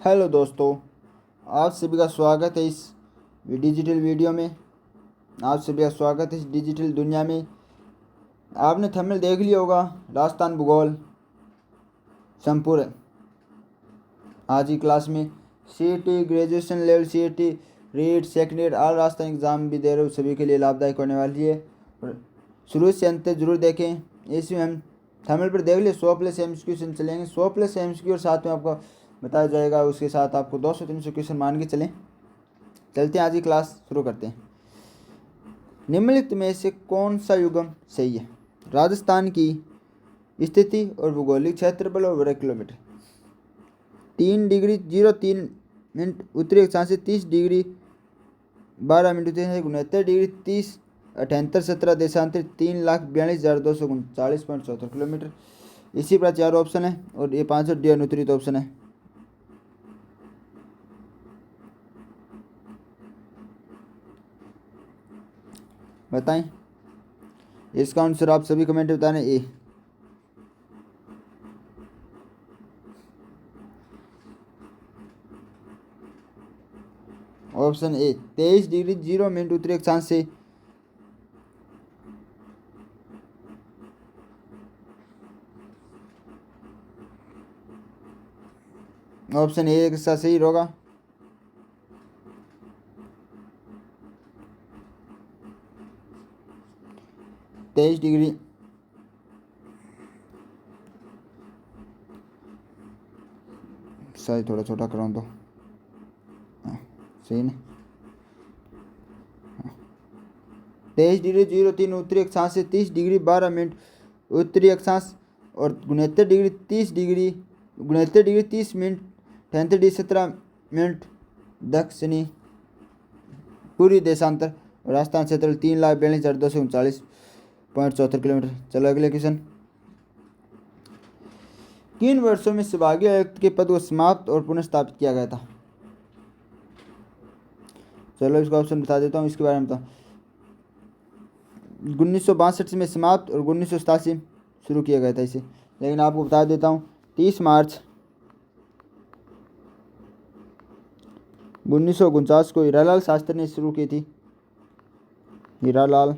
Hello दोस्तों, आप सभी का स्वागत है इस डिजिटल वीडियो में। आप सभी का स्वागत है इस डिजिटल दुनिया में। आपने थंबनेल देख लिया होगा, राजस्थान भूगोल संपूर्ण। आज की क्लास में CET graduation level CET REET second year all Rajasthan exam भी दे रहे हो सभी के लिए लाभदायक होने वाली है। और शुरू से अंत तक जरूर देखें। इसमें हम थंबनेल पर देख लिए 100 प्लस एमसीक्यू क्वेश्चन चलेंगे। 100 प्लस एमसीक्यू और साथ में आपको बताया जाएगा, उसके साथ आपको 200-300 क्वेश्चन मान के चलते हैं। आज की क्लास शुरू करते हैं। निम्नलिखित में से कौन सा युग्म सही है? राजस्थान की स्थिति और भौगोलिक क्षेत्रफल और वर्ग किलोमीटर। 3°03' उत्तरी अक्षांश से 30°12' उत्तरी 69°30' 78-17 देशांतर 3,42,239.74 किलोमीटर। इसी प्रकार 4 ऑप्शन है और ये 5 डी अनुत्तरित ऑप्शन है। बताएं इसका आंसर। आप सभी कमेंट बताना। ए ऑप्शन ए 23°0' उत्तरी अक्षांश से ऑप्शन ए के साथ सही होगा। (23°) शायद थोड़ा छोटा कराऊँ तो सही नहीं। 23°03' उत्तरी अक्षांश से 30°12' उत्तरी अक्षांश और 69°30' 69°30' 78°17' दक्षिणी पूर्वी देशांतर। राजस्थान क्षेत्र 3,42,239.74 किलोमीटर। चलो अगले क्वेश्चन। किन वर्षों में विभागीय आयुक्त के पद को समाप्त और पुनर्स्थापित किया गया था? चलो इसका ऑप्शन बता देता हूँ, इसके बारे में बताओ। 1962 में समाप्त और 1987 शुरू किया गया था इसे। लेकिन आपको बता देता हूँ 30 मार्च 1949 को हीरालाल शास्त्री ने शुरू की थी। हीरालाल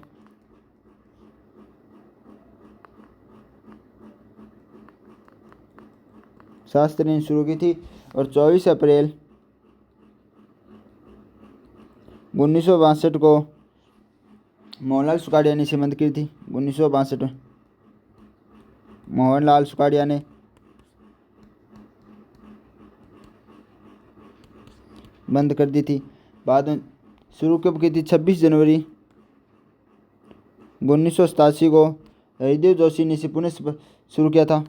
शास्त्री ने शुरू की थी। और 24 अप्रैल 1962 को मोहनलाल सुखाड़िया ने इसे बंद की थी। 1962 में मोहनलाल सुखाड़िया ने बंद कर दी थी। बाद में शुरू कब की थी? 26 जनवरी 1987 को हरिदेव जोशी ने इसे पुनः शुरू किया था।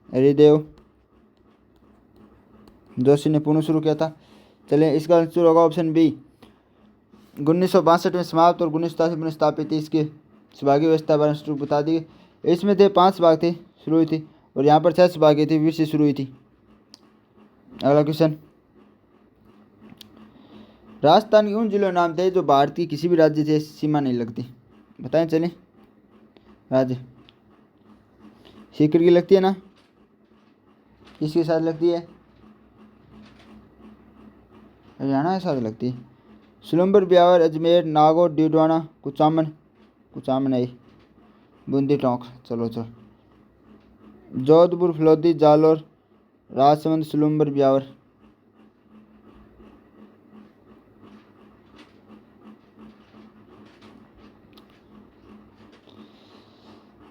हरिदेव जोशी ने पुनः शुरू किया था। चलिए इसका आंसर होगा ऑप्शन बी। 1962 में समाप्त और 1987 में स्थापित थी। इसके विभागीय व्यवस्था बारे में बता दी। इसमें थे 5 विभाग थे, शुरू हुई थी। और यहाँ पर 6 विभागीय थी, 20 से शुरू हुई थी। अगला क्वेश्चन। राजस्थान के उन जिलों के नाम थे जो भारत की किसी भी राज्य से सीमा नहीं लगती। बताएं चलें। राज्य सीकर की लगती है ना, किसके साथ लगती है? हरियाणा के साथ लगती है। सुलंबर, ब्यावर, अजमेर, नागौर, डीडवाना, कुचामन है, बूंदी, टोंक। चलो जोधपुर, फलोदी, जालोर, राजसमंद, सुलंबर, ब्यावर।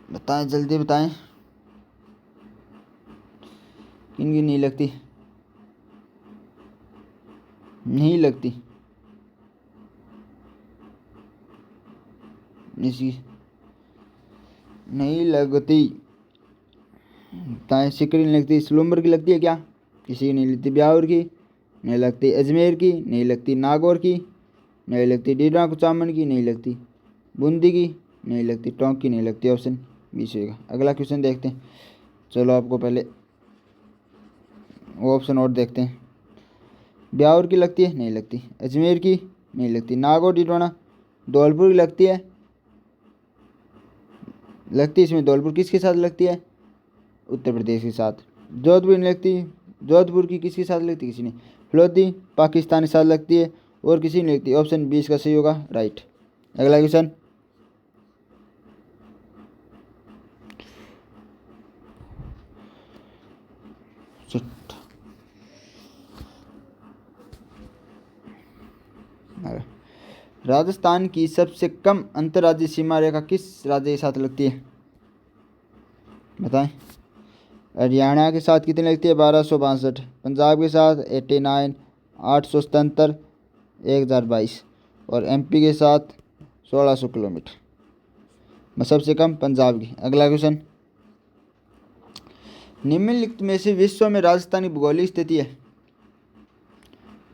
बताएं जल्दी बताएं। इनकी नहीं लगती, नहीं लगती इसकी नहीं लगती। बताएं। सिकरी नहीं लगती। सुलंबर की लगती है क्या? किसी की नहीं लगती। ब्यावर की नहीं लगती। अजमेर की नहीं लगती। नागौर की नहीं लगती। डीडा कुचामन की नहीं लगती। बूंदी की नहीं लगती। टोंक की नहीं लगती। ऑप्शन बी होगा। अगला क्वेश्चन देखते हैं। चलो आपको पहले वो ऑप्शन और देखते हैं। ब्यावर की लगती है? नहीं लगती। अजमेर की नहीं लगती। नागौर, डीडवाना, धौलपुर की लगती है? लगती है। इसमें धौलपुर किसके साथ लगती है? उत्तर प्रदेश के साथ। जोधपुर नहीं लगती। जोधपुर की किसके साथ लगती है? किसी नहीं। फलोदी पाकिस्तान के साथ लगती है और किसी नहीं लगती। ऑप्शन 20 का सही होगा, राइट। अगला क्वेश्चन, राजस्थान की सबसे कम अंतर्राज्यीय सीमा रेखा किस राज्य के साथ लगती है? बताएं। हरियाणा के साथ कितनी लगती है? 1262। पंजाब के साथ 89, 877, 1022 और एमपी के साथ 1600 किलोमीटर। सबसे कम पंजाब की। अगला क्वेश्चन, निम्नलिखित में से विश्व में राजस्थान की भौगोलिक स्थिति है?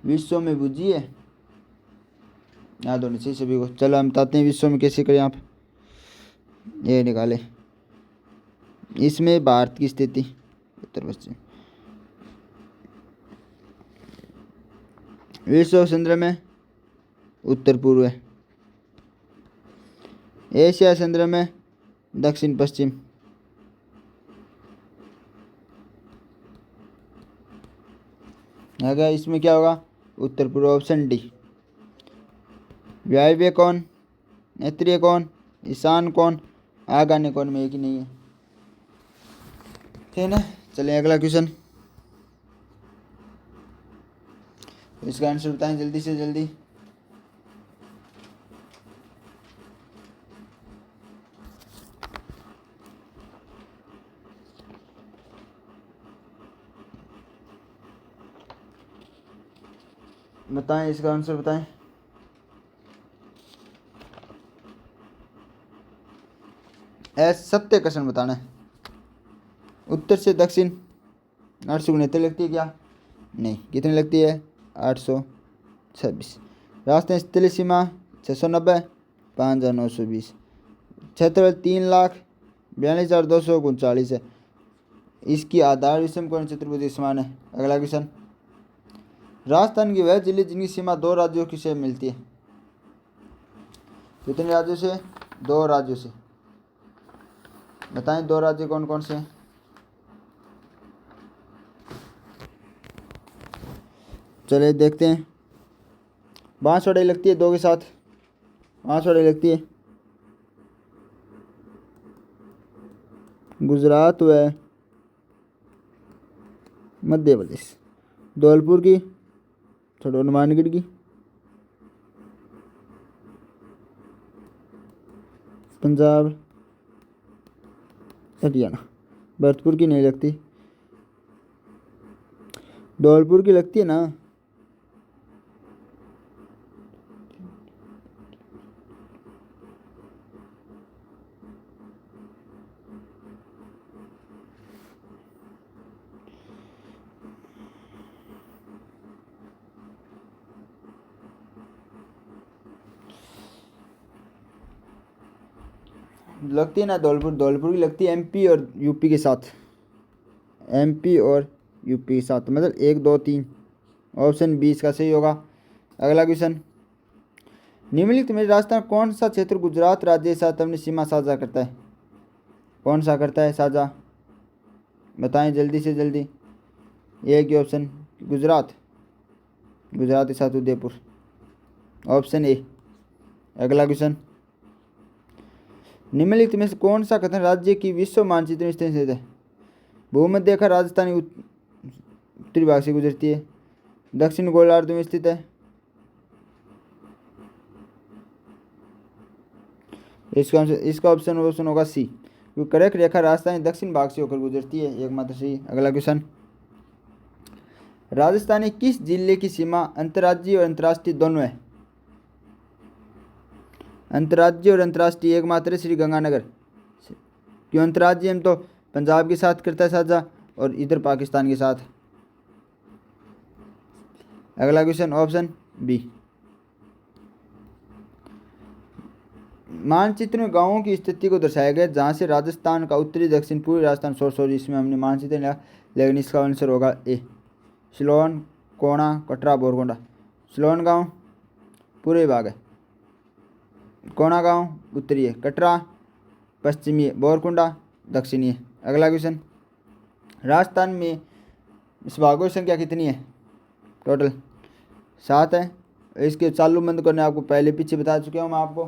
विश्व में बुझी है, याद होनी चाहिए सभी को। चलो हम बताते हैं विश्व में कैसे करें। आप ये निकाले, इसमें भारत की स्थिति उत्तर पश्चिम, विश्व केंद्र में उत्तर पूर्व है, एशिया केंद्र में दक्षिण पश्चिम, अगर इसमें क्या होगा? उत्तर पूर्व। Option D. वायव्य कौन, नेत्रीय कौन, ईशान कौन, आगान्य कौन में एक ही नहीं है, ठीक है ना। चलिए अगला क्वेश्चन, इसका आंसर बताएं जल्दी से जल्दी। बताएं इसका आंसर बताएं। सत्य क्वेश्चन बताना है। उत्तर से दक्षिण 869 लगती है क्या? नहीं। कितनी लगती है? 826। राजस्थान स्थलीय सीमा 690, 5920। क्षेत्रफल 3,42,239 है। इसकी आधार विषम कोण चतुर्भुज समान है। अगला क्वेश्चन, राजस्थान की वह जिले जिनकी सीमा 2 राज्यों की से मिलती है? कितने राज्यों से? 2 राज्यों से। बताएं 2 राज्य कौन कौन से हैं? चलिए देखते हैं। बांसवाड़ा लगती है 2 के साथ, बांसवाड़ा लगती है। गुजरात व मध्य प्रदेश। धौलपुर की, छोड़ो हनुमानगढ़ की, पंजाब, हरियाणा। भरतपुर की नहीं लगती, धौलपुर की लगती है ना। लगती है ना धौलपुर, धौलपुर की लगती है एमपी और यूपी के साथ, एमपी और यूपी के साथ, मतलब 1 2 3। ऑप्शन 20 का सही होगा। अगला क्वेश्चन, निम्नलिखित में राजस्थान कौन सा क्षेत्र गुजरात राज्य के साथ अपनी सीमा साझा करता है? कौन सा करता है साझा? बताएं जल्दी से जल्दी। एक ही ऑप्शन, गुजरात, गुजरात के साथ उदयपुर। Option A. अगला क्वेश्चन, निम्नलिखित में से कौन सा कथन राज्य की विश्व मानचित्र में स्थित है? भूमध्य रेखा राजस्थानी उत्तरी भाग से गुजरती है, दक्षिण गोलार्ध में स्थित है। इसका ऑप्शन होगा सी, क्योंकि करेक्ट रेखा राजस्थानी दक्षिण भाग से होकर गुजरती है, एकमात्र सही। अगला क्वेश्चन, राजस्थान के किस जिले की सीमा अंतर्राज्यीय और अंतर्राष्ट्रीय दोनों है? अंतर्राज्यीय और अंतर्राष्ट्रीय एकमात्र श्री गंगानगर। क्यों अंतर्राज्यीय? हम तो पंजाब के साथ करता है साझा और इधर पाकिस्तान के साथ। अगला क्वेश्चन, ऑप्शन बी। मानचित्र में गांवों की स्थिति को दर्शाया गया जहां से राजस्थान का उत्तरी दक्षिण पूर्वी राजस्थान सॉरी इसमें हमने मानचित्र लिया, लेकिन इसका आंसर होगा ए, सिलोन, कोणा, कटरा, बोरकोंडा। सिलोन गांव पूर्वी भाग है, कोणा गांव उत्तरी है, कटरा पश्चिमी है, बोरकुंडा दक्षिणी है। अगला क्वेश्चन, राजस्थान में इस भागों की संख्या कितनी है? टोटल 7 है। इसके चालू बंद करने आपको पहले पीछे बता चुका हूँ मैं आपको।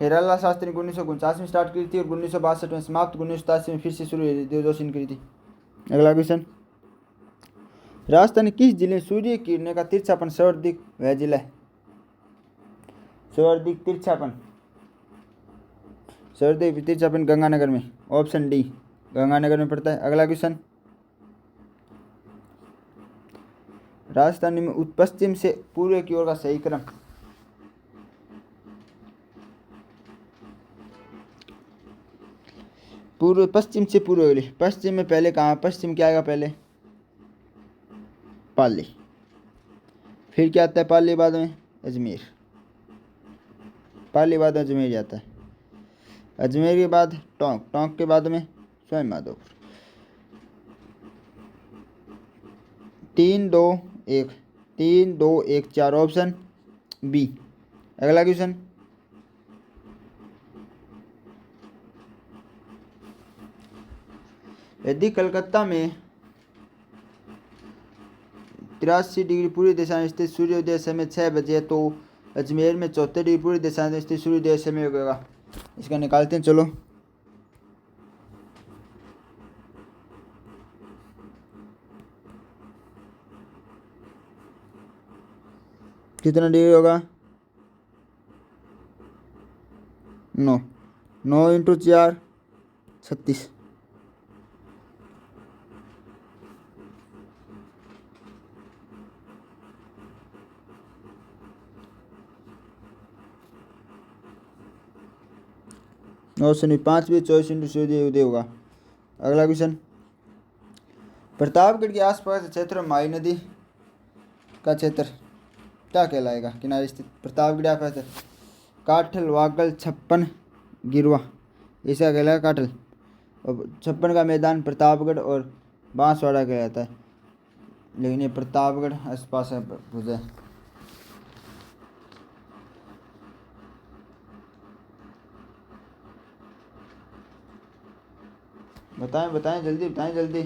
हिराला शास्त्री ने 1949 में स्टार्ट की थी और 1962 में समाप्त, 1987 में फिर से शुरू जोशीन करी थी। अगला क्वेश्चन, राजस्थान के किस जिले में सूर्य किरणें का तिरछापन सर्वाधिक वह जिला है? सर्वाधिक तिरछापन गंगानगर में, ऑप्शन डी गंगानगर में पड़ता है। अगला क्वेश्चन, राजस्थान में पश्चिम से पूर्व की ओर का सही क्रम? पूर्व, पश्चिम से पूर्व वाली। पश्चिम में पहले कहाँ? पश्चिम क्या आएगा पहले? पाली। फिर क्या आता है पाली बाद में? अजमेर। पाली बाद अजमेर जाता है। अजमेर के बाद टोंक, टोंक के बाद में स्वयं माधोपुर। 3 2 1 3 2 1 4, option B. अगला क्वेश्चन, यदि कलकत्ता में 83 डिग्री पूरी दिशा में स्थित सूर्योदय समय 6 बजे तो अजमेर में 74 डिग्री पूरी दिशा में स्थित सूर्योदय समय होगा। इसका निकालते हैं, चलो। कितना डिग्री होगा? 9 9 इंटू 4 36। ऑप्शन 5 भी 24 इंटू सूर्य उदय होगा। अगला क्वेश्चन, प्रतापगढ़ के आसपास क्षेत्र में माई नदी का क्षेत्र क्या कहलाएगा? किनारे स्थित प्रतापगढ़ आसपास काठल, वागल, छप्पन, गिरवा, ऐसा कहलाएगा काठल। और छप्पन का मैदान प्रतापगढ़ और बांसवाड़ा कहलाता है, लेकिन ये प्रतापगढ़ आसपास है पूजा। बताएं बताएं जल्दी, बताएं जल्दी,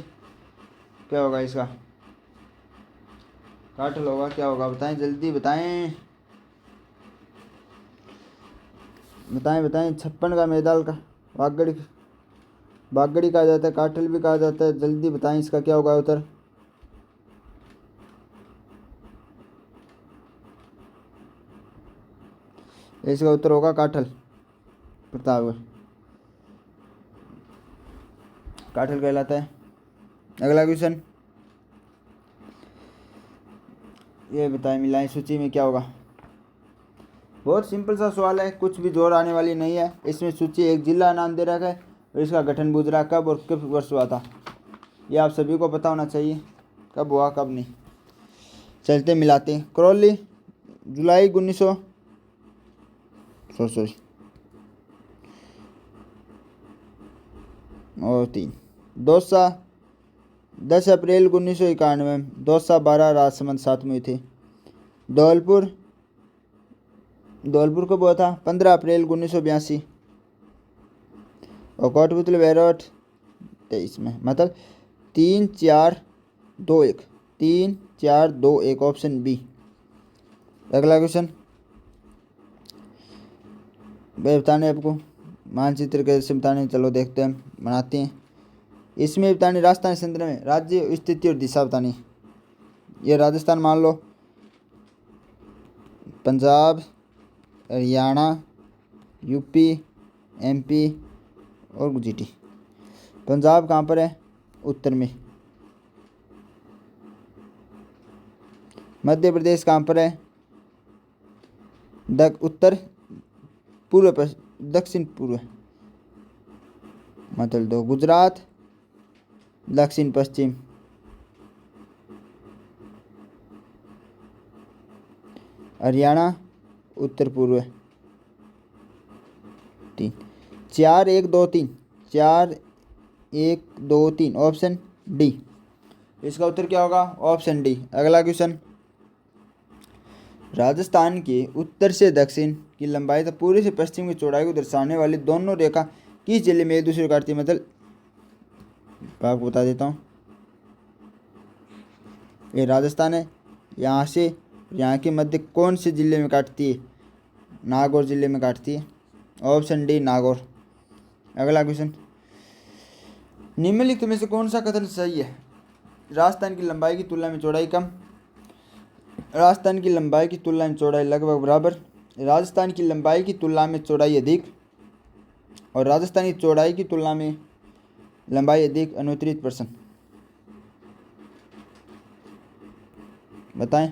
क्या होगा इसका? काठल होगा, क्या होगा? बताएं जल्दी, बताएं बताएं बताएं। छप्पन का मैदान का बागड़ी कहा जाता है, काठल भी कहा जाता है। जल्दी बताएं इसका क्या होगा उत्तर? इसका उत्तर होगा काठल, प्रतापगढ़ काठल कहलाता है। अगला क्वेश्चन, ये बताएं मिलाएं सूची में क्या होगा? बहुत सिंपल सा सवाल है, कुछ भी जोर आने वाली नहीं है इसमें। सूची एक जिला नाम दे रखा है और इसका गठन गुजरात कब और किस वर्ष हुआ था, ये आप सभी को पता होना चाहिए, कब हुआ कब नहीं। चलते मिलाते। करौली जुलाई 1900 सॉरी और 3। दौसा 10 अप्रैल 1991। दौसा 12 राजसमंद 7 में थे। धौलपुर कब हुआ था? 15 अप्रैल 1982। और कोटपुतली बैरट 23 में। मतलब 3 4 2 1 3 4 2 1, ऑप्शन बी। अगला क्वेश्चन भाई बताने आपको मानचित्र कैसे बताने, चलो देखते हैं, बनाते हैं। इसमें बताने राजस्थान केंद्र में राज्य स्थिति और दिशा बतानी। ये राजस्थान मान लो, पंजाब, हरियाणा, यूपी, एमपी और गुजरात। पंजाब कहाँ पर है? उत्तर में। मध्य प्रदेश कहाँ पर है? उत्तर पूर्व दक्षिण पूर्व, मतलब दो। गुजरात दक्षिण पश्चिम। हरियाणा उत्तर पूर्व। 3 4 1 2 3 4 1 2 3, ऑप्शन डी। इसका उत्तर क्या होगा? Option D. अगला क्वेश्चन, राजस्थान के उत्तर से दक्षिण की लंबाई तथा पूर्व से पश्चिम की चौड़ाई को दर्शाने वाली दोनों रेखा किस जिले में एक दूसरे को काटती है? मतलब आपको बता देता हूँ, ये राजस्थान है। यहाँ से यहाँ के मध्य कौन से ज़िले में काटती है? नागौर ज़िले में काटती है। Option D Nagaur. अगला क्वेश्चन, निम्नलिखित में से कौन सा कथन सही है? राजस्थान की लंबाई की तुलना में चौड़ाई कम, राजस्थान की लंबाई की तुलना में चौड़ाई लगभग बराबर, राजस्थान की लंबाई की तुलना में चौड़ाई अधिक, और राजस्थान की चौड़ाई की तुलना में लंबाई अधिक। अनुत्तरित प्रश्न बताएं।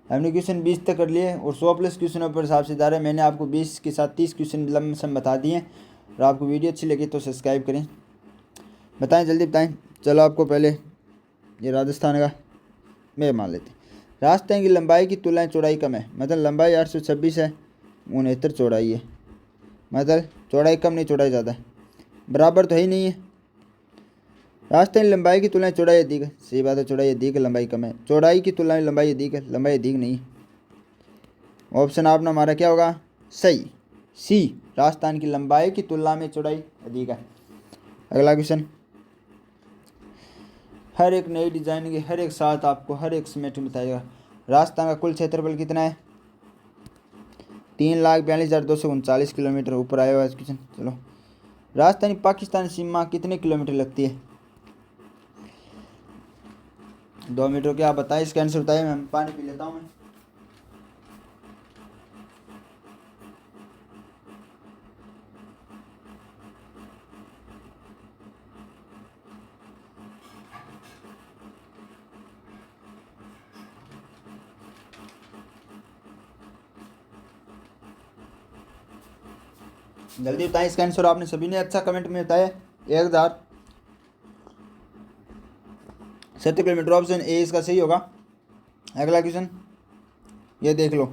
हमने क्वेश्चन 20 तक कर लिए और 100 प्लस क्वेश्चनों पर हिसाब से जा रहे हैं। मैंने आपको 20 के साथ 30 क्वेश्चन लमसम बता दिए। और आपको वीडियो अच्छी लगी तो सब्सक्राइब करें। बताएं, जल्दी बताएं। चलो आपको पहले ये राजस्थान का मैं मान लेते हैं। राजस्थान की लंबाई की तुलना में चौड़ाई कम है, मतलब लंबाई 826 है, 69 चौड़ाई है, मतलब चौड़ाई कम नहीं चौड़ाई ज़्यादा है, बराबर तो है ही नहीं है। राजस्थान की लंबाई की तुलना में चौड़ाई अधिक है, सही बात है, चौड़ाई अधिक है, लंबाई कम है। चौड़ाई की तुलना में लंबाई अधिक है, लंबाई अधिक नहीं। ऑप्शन आपने हमारा क्या होगा? सही, सी, राजस्थान की लंबाई की तुलना में चौड़ाई अधिक है। अगला क्वेश्चन, हर एक नई डिजाइन के हर एक साथ आपको हर एक समेट में बताएगा। राजस्थान का कुल क्षेत्रफल कितना है? 3,42,239 किलोमीटर। ऊपर आया हुआ है क्वेश्चन। चलो, राजस्थानी पाकिस्तान सीमा कितने किलोमीटर लगती है? 2 मीटर। क्या आप बताएं, इसका आंसर बताइए। मैं पानी पी लेता हूँ। जल्दी बताएं इसका आंसर। आपने सभी ने अच्छा कमेंट में बताया। 1070 किलोमीटर। ऑप्शन ए इसका सही होगा। अगला क्वेश्चन ये देख लो।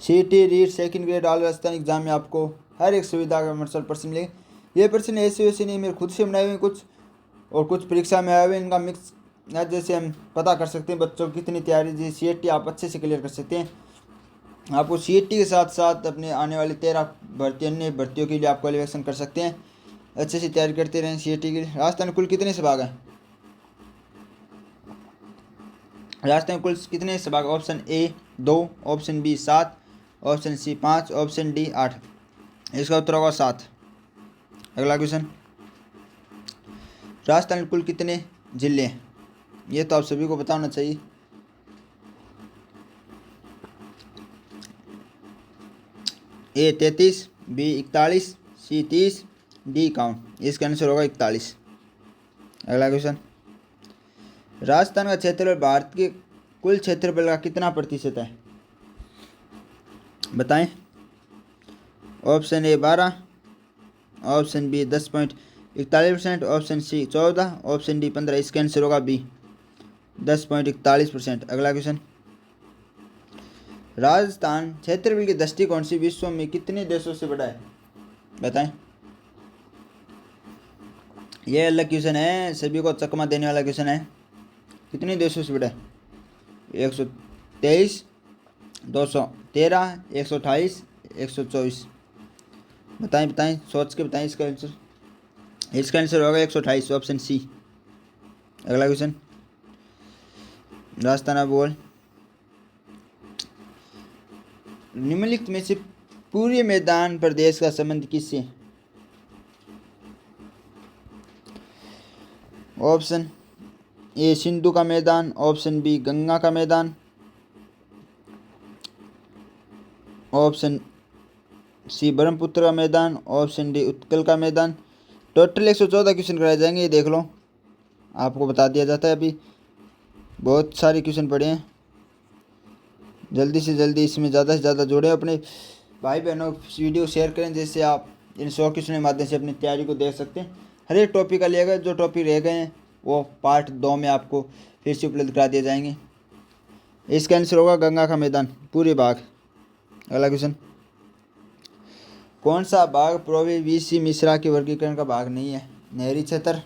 CET REET second grade all Rajasthan exam में आपको हर एक सुविधा का मसल प्रश्न मिलेगा। ये प्रश्न ऐसे वैसे नहीं, मेरे खुद से बनाए हुए कुछ और कुछ परीक्षा में आए हुए, इनका मिक्स जैसे हम पता कर सकते हैं बच्चों की कितनी तैयारी। जैसे सीएटी आप अच्छे से क्लियर कर सकते हैं। आपको सीएटी के साथ साथ अपने आने वाले 13 अन्य भर्तियों के लिए आप क्वालिफिकेशन कर सकते हैं। अच्छे से तैयारी करते रहें सीएटी के लिए। राजस्थान कुल कितने संभाग हैं? राजस्थान कुल कितने संभाग? Option A 2, option B 7, option C 5, option D 8। इसका उत्तर होगा 7। अगला क्वेश्चन, राजस्थान में कुल कितने जिले हैं? ये तो आप सभी को पता होना चाहिए। ए 33, बी 41, सी 30, डी 51। इसका आंसर होगा 41। अगला क्वेश्चन, राजस्थान का क्षेत्रफल भारत के कुल क्षेत्रफल का कितना प्रतिशत है? बताएं। Option A 12, option B 10.41%, option C 14, option D 15। इसका आंसर होगा बी 10.41%। अगला क्वेश्चन, राजस्थान क्षेत्रफल की दृष्टिकोण से विश्व में कितने देशों से बड़ा है? बताएं। यह अलग क्वेश्चन है, सभी को चकमा देने वाला क्वेश्चन है। कितने देशों से बड़ा है? 123, 213, 128, 124। बताएं बताएं, सोच के बताएं इसका आंसर। इसका आंसर होगा 128, ऑप्शन सी। अगला क्वेश्चन, राजस्थान भूगोल। निम्नलिखित में से पूर्वी मैदान प्रदेश का संबंध किससे? ऑप्शन ए सिंधु का मैदान, ऑप्शन बी गंगा का मैदान, ऑप्शन सी ब्रह्मपुत्र का मैदान, ऑप्शन डी उत्कल का मैदान। टोटल 114 क्वेश्चन कराए जाएंगे। ये देख लो, आपको बता दिया जाता है। अभी बहुत सारे क्वेश्चन पड़े हैं। जल्दी से जल्दी इसमें ज़्यादा से ज़्यादा जोड़ें। अपने भाई बहनों वीडियो शेयर करें, जिससे आप इन 100 क्वेश्चन के माध्यम से अपनी तैयारी को देख सकते हैं। हर एक टॉपिक का लिया गया, जो टॉपिक रह गए हैं वो पार्ट 2 में आपको फिर से उपलब्ध करा दिए जाएंगे। इसका आंसर होगा गंगा का मैदान, पूरे भाग। अगला क्वेश्चन, कौन सा भाग प्रोविंसी मिश्रा के वर्गीकरण का भाग नहीं है? नहरी क्षेत्र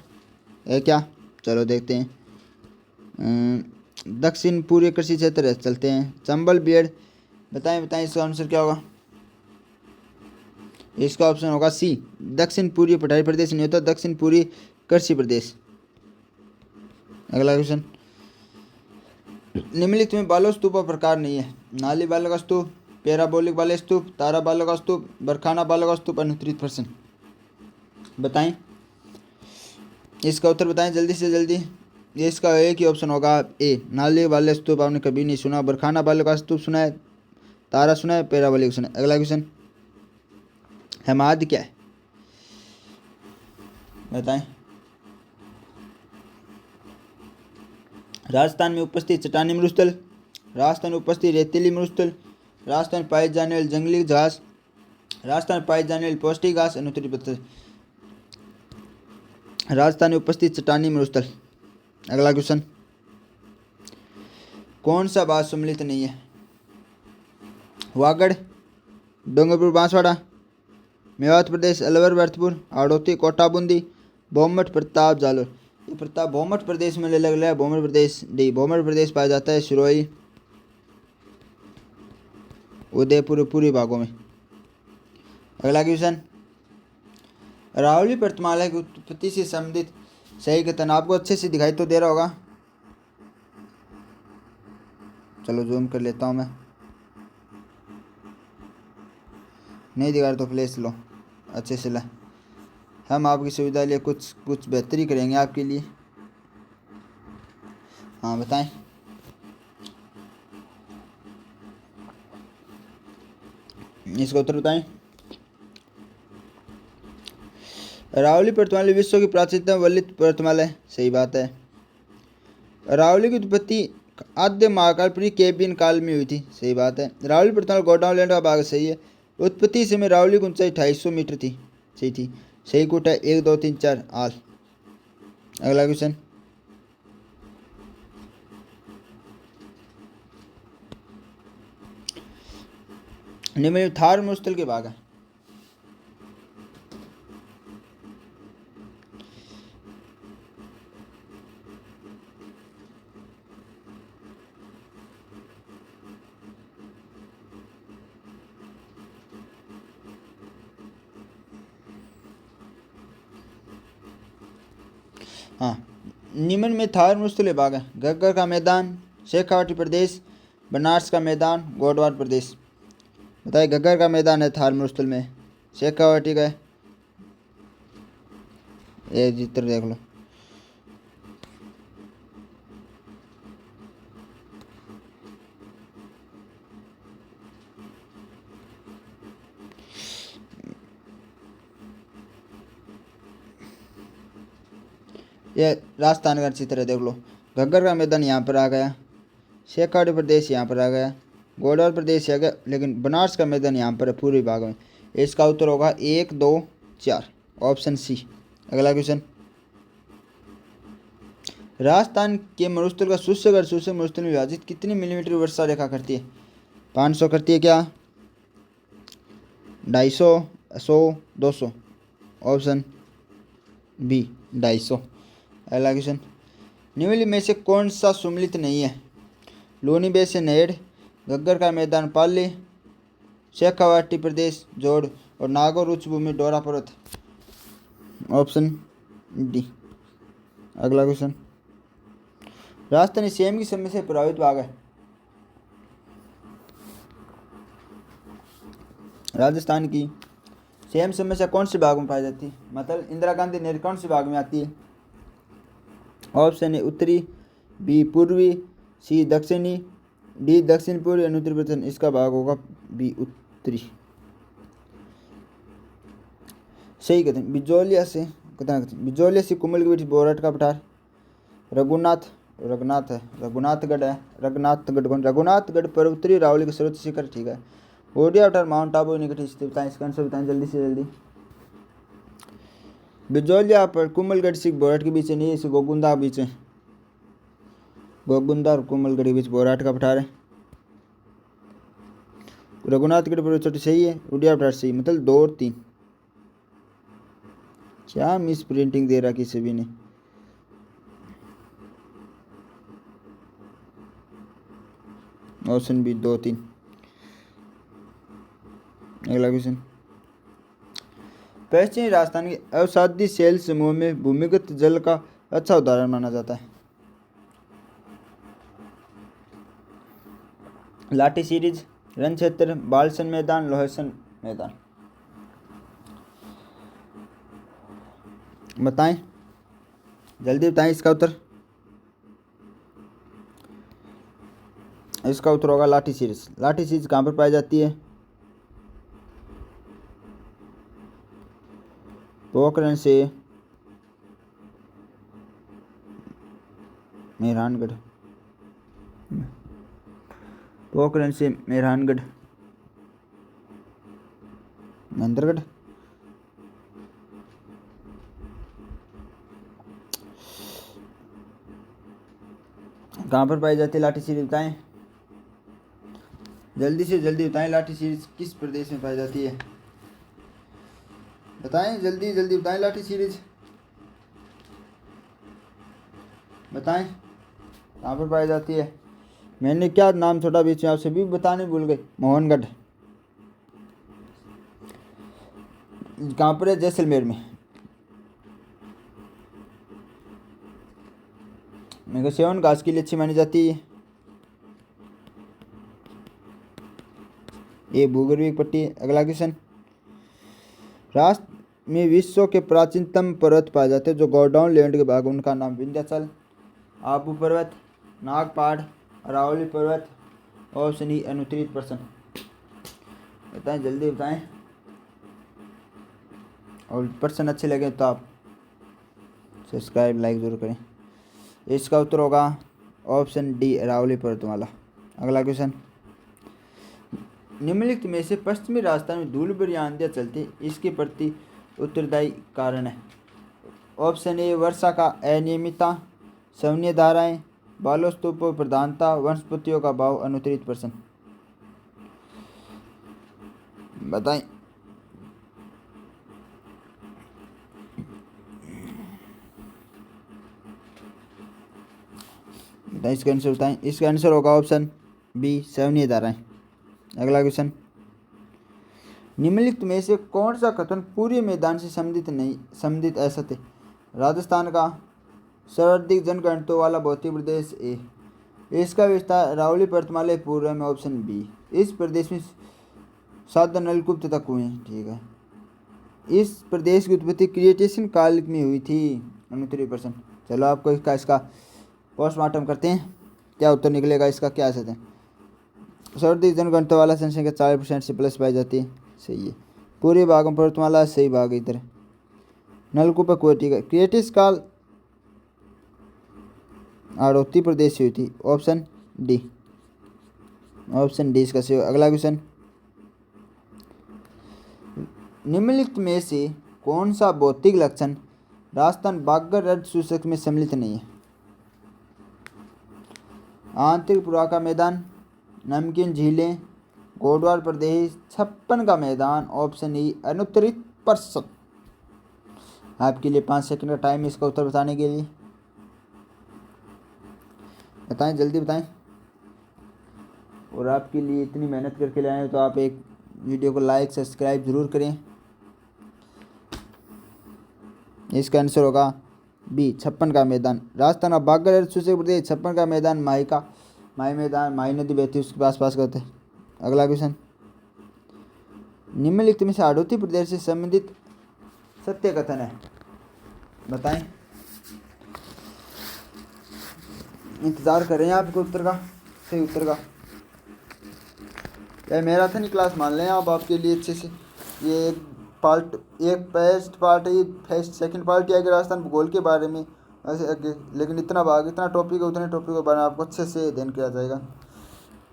है क्या? चलो देखते हैं। दक्षिण पूर्वी कृषि क्षेत्र है, चलते हैं। चंबल बेड़। बताएं बताएं, इसका आंसर क्या होगा? इसका ऑप्शन होगा सी, दक्षिण पूर्वी पठारी प्रदेश नहीं होता, दक्षिण पूर्वी कृषि प्रदेश। अगला क्वेश्चन, निम्नलिखित में बालक स्तूप प्रकार नहीं है। नाली बालक स्तूप, पैराबोलिक बालक स्तूप, तारा बालक स्तूप, बरखाना बालक स्तूप, अनुत्तरित प्रश्न। बताएं, इसका उत्तर बताएं जल्दी से जल्दी। ये इसका एक ही ऑप्शन होगा ए, नाली बालक स्तूप आपने कभी नहीं सुना, बरखाना बालक स्तूप सुना है, तारा सुना है, पैराबोलिक सुना है। अगला क्वेश्चन, हेमाद क्या है? बताएं। राजस्थान में उपस्थित चट्टानी मरुस्थल, राजस्थान में उपस्थित रेतीली मरुस्थल, राजस्थान में पाए जाने वाले जंगली घास, राजस्थान में पाए जाने वाली पौष्टिक घास, अनुत्तरित प्रश्न। राजस्थान में उपस्थित चट्टानी मरुस्थल। अगला क्वेश्चन, कौन सा भाग सम्मिलित नहीं है? वागड़, डूंगरपुर बांसवाड़ा, मेवात प्रदेश, अलवर भरतपुर, हाड़ौती कोटा बूंदी, बोमठ प्रताप जालोर। ये प्रताप बोमठ प्रदेश में लग रहा है, बोमठ प्रदेश डी, बोमठ प्रदेश पाया जाता है सिरोही, उदयपुर पूर्वी भागों में। अगला क्वेश्चन, अरावली पर्वतमाला की उत्पत्ति से संबंधित सही कथन आपको अच्छे से दिखाई तो दे रहा होगा। चलो जूम कर लेता हूँ मैं, नहीं दिखा रहा तो प्लेस लो अच्छे से ला, हम आपकी सुविधा लिए कुछ बेहतरी करेंगे आपके लिए। हाँ बताएं। इसका उत्तर बताएं। अरावली पर्वतमाला विश्व की प्राचीनतम वलित पर्वतमाला है, सही बात है। अरावली की उत्पत्ति आद्य महाकाल प्री कैबियन काल में हुई थी, सही बात है। अरावली पर्वतमाला गोंडवाना का भाग, सही है। उत्पत्ति समय अरावली की ऊंचाई 250 मीटर थी, सही थी। सही कुट है 1 2 3 4 आल। अगला क्वेश्चन, निम्न थार मरुस्थल के भाग है। हाँ, निम्न में थार मरुस्थलीय भाग है। घग्गर का मैदान, शेखावाटी प्रदेश, बनारस का मैदान, गोडवार प्रदेश। बताइए, घग्गर का मैदान है थार मरुस्थल में, शेखावाटी का है, ये चित्र देख लो। ये राजस्थान का चित्र है, देख लो। घग्गर का मैदान यहाँ पर आ गया, शेखावाटी प्रदेश यहाँ पर आ गया, गोडवार प्रदेश आ गया, लेकिन बनारस का मैदान यहाँ पर है पूर्वी भाग में। इसका उत्तर होगा 1 2 4, ऑप्शन सी। अगला क्वेश्चन, राजस्थान के मरुस्थल का शुष्क शुष्क मरुस्थल में विभाजित कितनी मिलीमीटर वर्षा रेखा करती है? 500 करती है क्या? 250, 100, 200, ऑप्शन बी 250। अगला क्वेश्चन, निम्नलिखित में से कौन सा सम्मिलित नहीं है? लूनी बेसिन नेड, घग्गर का मैदान पाली, शेखावाटी प्रदेश जोड़ और नागौर उच्च भूमि डोरा पर्वत, ऑप्शन डी। अगला क्वेश्चन, राजस्थानी सेम की समस्या से प्रभावित भाग है। राजस्थान की सेम समस्या कौन से भाग में पाई जाती है? मतलब इंदिरा गांधी नहर कौन से भाग में आती है? ऑप्शन ए उत्तरी, बी पूर्वी, सी दक्षिणी, डी दक्षिण पूर्वी, अनुत्तरी प्रदेश। इसका भाग होगा बी उत्तरी। सही कहते हैं। बिजौलिया से बिजौलिया से कुमल के बीच बोरट का पठार, रघुनाथ है, रघुनाथगढ़ है, रघुनाथगढ़ पर उत्तरी रावली के सर्वोच्च शिखर, ठीक है। ओडिया पठार माउंट आबू निकट स्थित। बताएं इसका आंसर, बताएं जल्दी से जल्दी। बिजौलिया पर कुमलगढ़ से बोरट के बीच है, नहीं, इसे गोगुंदा के बीच है, गोगुंदा और कुमलगढ़ के बीच बोराट का पठार है। रघुनाथगढ़ पर छोटी, सही है। उड़िया पठार सही, मतलब 2 और 3। क्या मिस प्रिंटिंग दे रहा किसी भी ने। Option B 2 3। अगला क्वेश्चन, पश्चिमी राजस्थान के अवसादी शैल समूह में भूमिगत जल का अच्छा उदाहरण माना जाता है। लाठी सीरीज, रन क्षेत्र, बालसन मैदान, लोहेसन मैदान। बताएं, जल्दी बताएं इसका उत्तर। इसका उत्तर होगा लाठी सीरीज। लाठी सीरीज कहाँ पर पाई जाती है? पोखरण से मेहरानगढ़, पोखरण से मेहरानगढ़, महेंद्रगढ़। कहाँ पर पाई जाती है लाठी सीरीज? बताएं, जल्दी से जल्दी बताएं, लाठी सीरीज किस प्रदेश में पाई जाती है? बताएं, जल्दी जल्दी बताएं, लाठी सीरीज बताएं कहाँ पर पाई जाती है? मैंने क्या नाम छोड़ा बीच में, आपसे भी बताने भूल गए। मोहनगढ़। कहाँ पर है? जैसलमेर में। मेरे को सेवन घास के लिए अच्छी मानी जाती है। ये भूगर्भीय पट्टी। अगला क्वेश्चन, राष्ट्र में विश्व के प्राचीनतम पर्वत पाए जाते हैं जो गोडाउन लैंड के भाग, उनका नाम? विंध्याचल, आबू पर्वत, नाग पहाड़, अरावली पर्वत। ऑप्शन ई अनुत्तरित प्रश्न। बताएं, जल्दी बताएं, और प्रश्न अच्छे लगे तो आप सब्सक्राइब लाइक जरूर करें। इसका उत्तर होगा ऑप्शन डी, अरावली पर्वतमाला। अगला क्वेश्चन, निम्नलिखित में से पश्चिमी राजस्थान में धूल भरी आंधियां चलती हैं, इसके प्रति उत्तरदायी कारण है? ऑप्शन ए, वर्षा का अनियमितता, सवनीय धाराएं, बालो स्तूपों प्रधानता, वनस्पतियों का भाव। अनुत्तरित प्रश्न। बताएं, इसका आंसर बताएं। इसका आंसर होगा ऑप्शन बी, सवनीय धाराएं। अगला क्वेश्चन, निम्नलिखित में से कौन सा कथन पूरे मैदान से संबंधित असत्य है? राजस्थान का सर्वाधिक जनघनत्व वाला भौतिक प्रदेश ए। इसका विस्तार अरावली पर्वतमाला पूर्व में। ऑप्शन बी, इस प्रदेश में सादा नलकूप तथा कुएं। ठीक है, इस प्रदेश की उत्पत्ति क्रिएटेशन काल में हुई थी। अनुत्तरित प्रश्न। चलो आपको इसका पोस्टमार्टम करते हैं, क्या उत्तर निकलेगा इसका, क्या सत्य है? सर्वाधिक जनघनत्व वाला जनसंख्या 40% से प्लस पाई जाती है। सही है। पूरे भाग में पर्वतमाला, सही भाग इधर। नलकूप कुएं। ठीक है। क्रिएटिस काल आड़ोती प्रदेश से हुई थी। ऑप्शन डी, ऑप्शन डी इसका सही। अगला क्वेश्चन, निम्नलिखित में से कौन सा भौतिक लक्षण राजस्थान बाघर रेड सूचक में सम्मिलित नहीं है? आंतरिक पुरा का मैदान, नमकीन झीलें, गोडवाल प्रदेश, छप्पन का मैदान। ऑप्शन ई अनुत्तरित प्रश्न। आपके लिए 5 सेकंड का टाइम है इसका उत्तर बताने के लिए। बताएं, जल्दी बताएं। और आपके लिए इतनी मेहनत करके लाए हैं तो आप एक वीडियो को लाइक सब्सक्राइब जरूर करें। इसका आंसर होगा बी, छप्पन का मैदान। राजस्थान का बाघर सूचक प्रदेश, छप्पन का मैदान माही मैदान, माही नदी बहती है उसके पास का होता है। अगला क्वेश्चन, निम्नलिखित में से हाड़ौती प्रदेश से संबंधित सत्य कथन है? बताएं, इंतजार कर रहे हैं आपके उत्तर का, सही उत्तर का। यह मैराथन की क्लास मान लें आप, आपके लिए अच्छे से। ये एक फर्स्ट पार्ट है, फर्स्ट सेकंड पार्ट है राजस्थान भूगोल के बारे में ऐसे आगे, लेकिन इतना टॉपिक है, उतने टॉपिक के बारे में आपको अच्छे से अध्ययन किया जाएगा।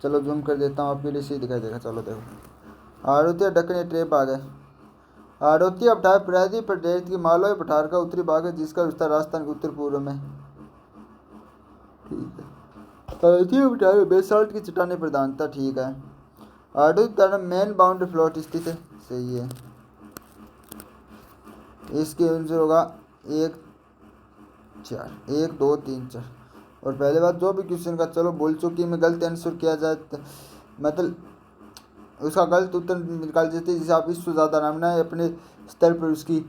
चलो जूम कर देता हूँ, आपके लिए सही दिखाई देगा। चलो देखो, आड़ोती दक्कनी ट्रेप आ गए। आड़ोती पठार प्रायद्वीप प्रदेश की मालवाई पठार का उत्तरी भाग है जिसका विस्तार राजस्थान के उत्तर पूर्व में। ठीक है। आड़ोती पठार में बेसाल्ट की चट्टानी प्रधानता। ठीक है। आड़ोती पठार में मेन बाउंड्री फ्लोट स्थित है। सही है। इसके आंसर होगा 1 2 3 4। और पहले बात, जो भी क्वेश्चन का चलो बोल चुकी मैं गलत आंसर किया जाए तो मतलब उसका गलत उत्तर निकाल देते हैं। जैसे आप इससे ज़्यादा नाम ना है अपने स्तर पर उसकी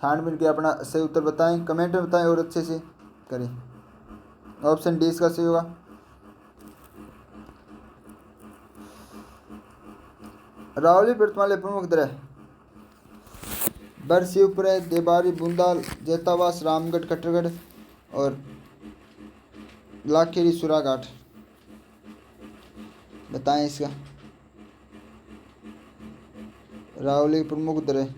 छानबीन के अपना सही उत्तर बताएं, कमेंट में बताएं और अच्छे से करें। ऑप्शन डी इसका सही होगा। रावली पर्तमाले प्रमुख ग्रह बर शिवपुर, देबारी, बूंदाल, जेतावास, रामगढ़, कटरगढ़ और लाखेरी सुराघाट। बताएं इसका रावली प्रमुख ग्रह।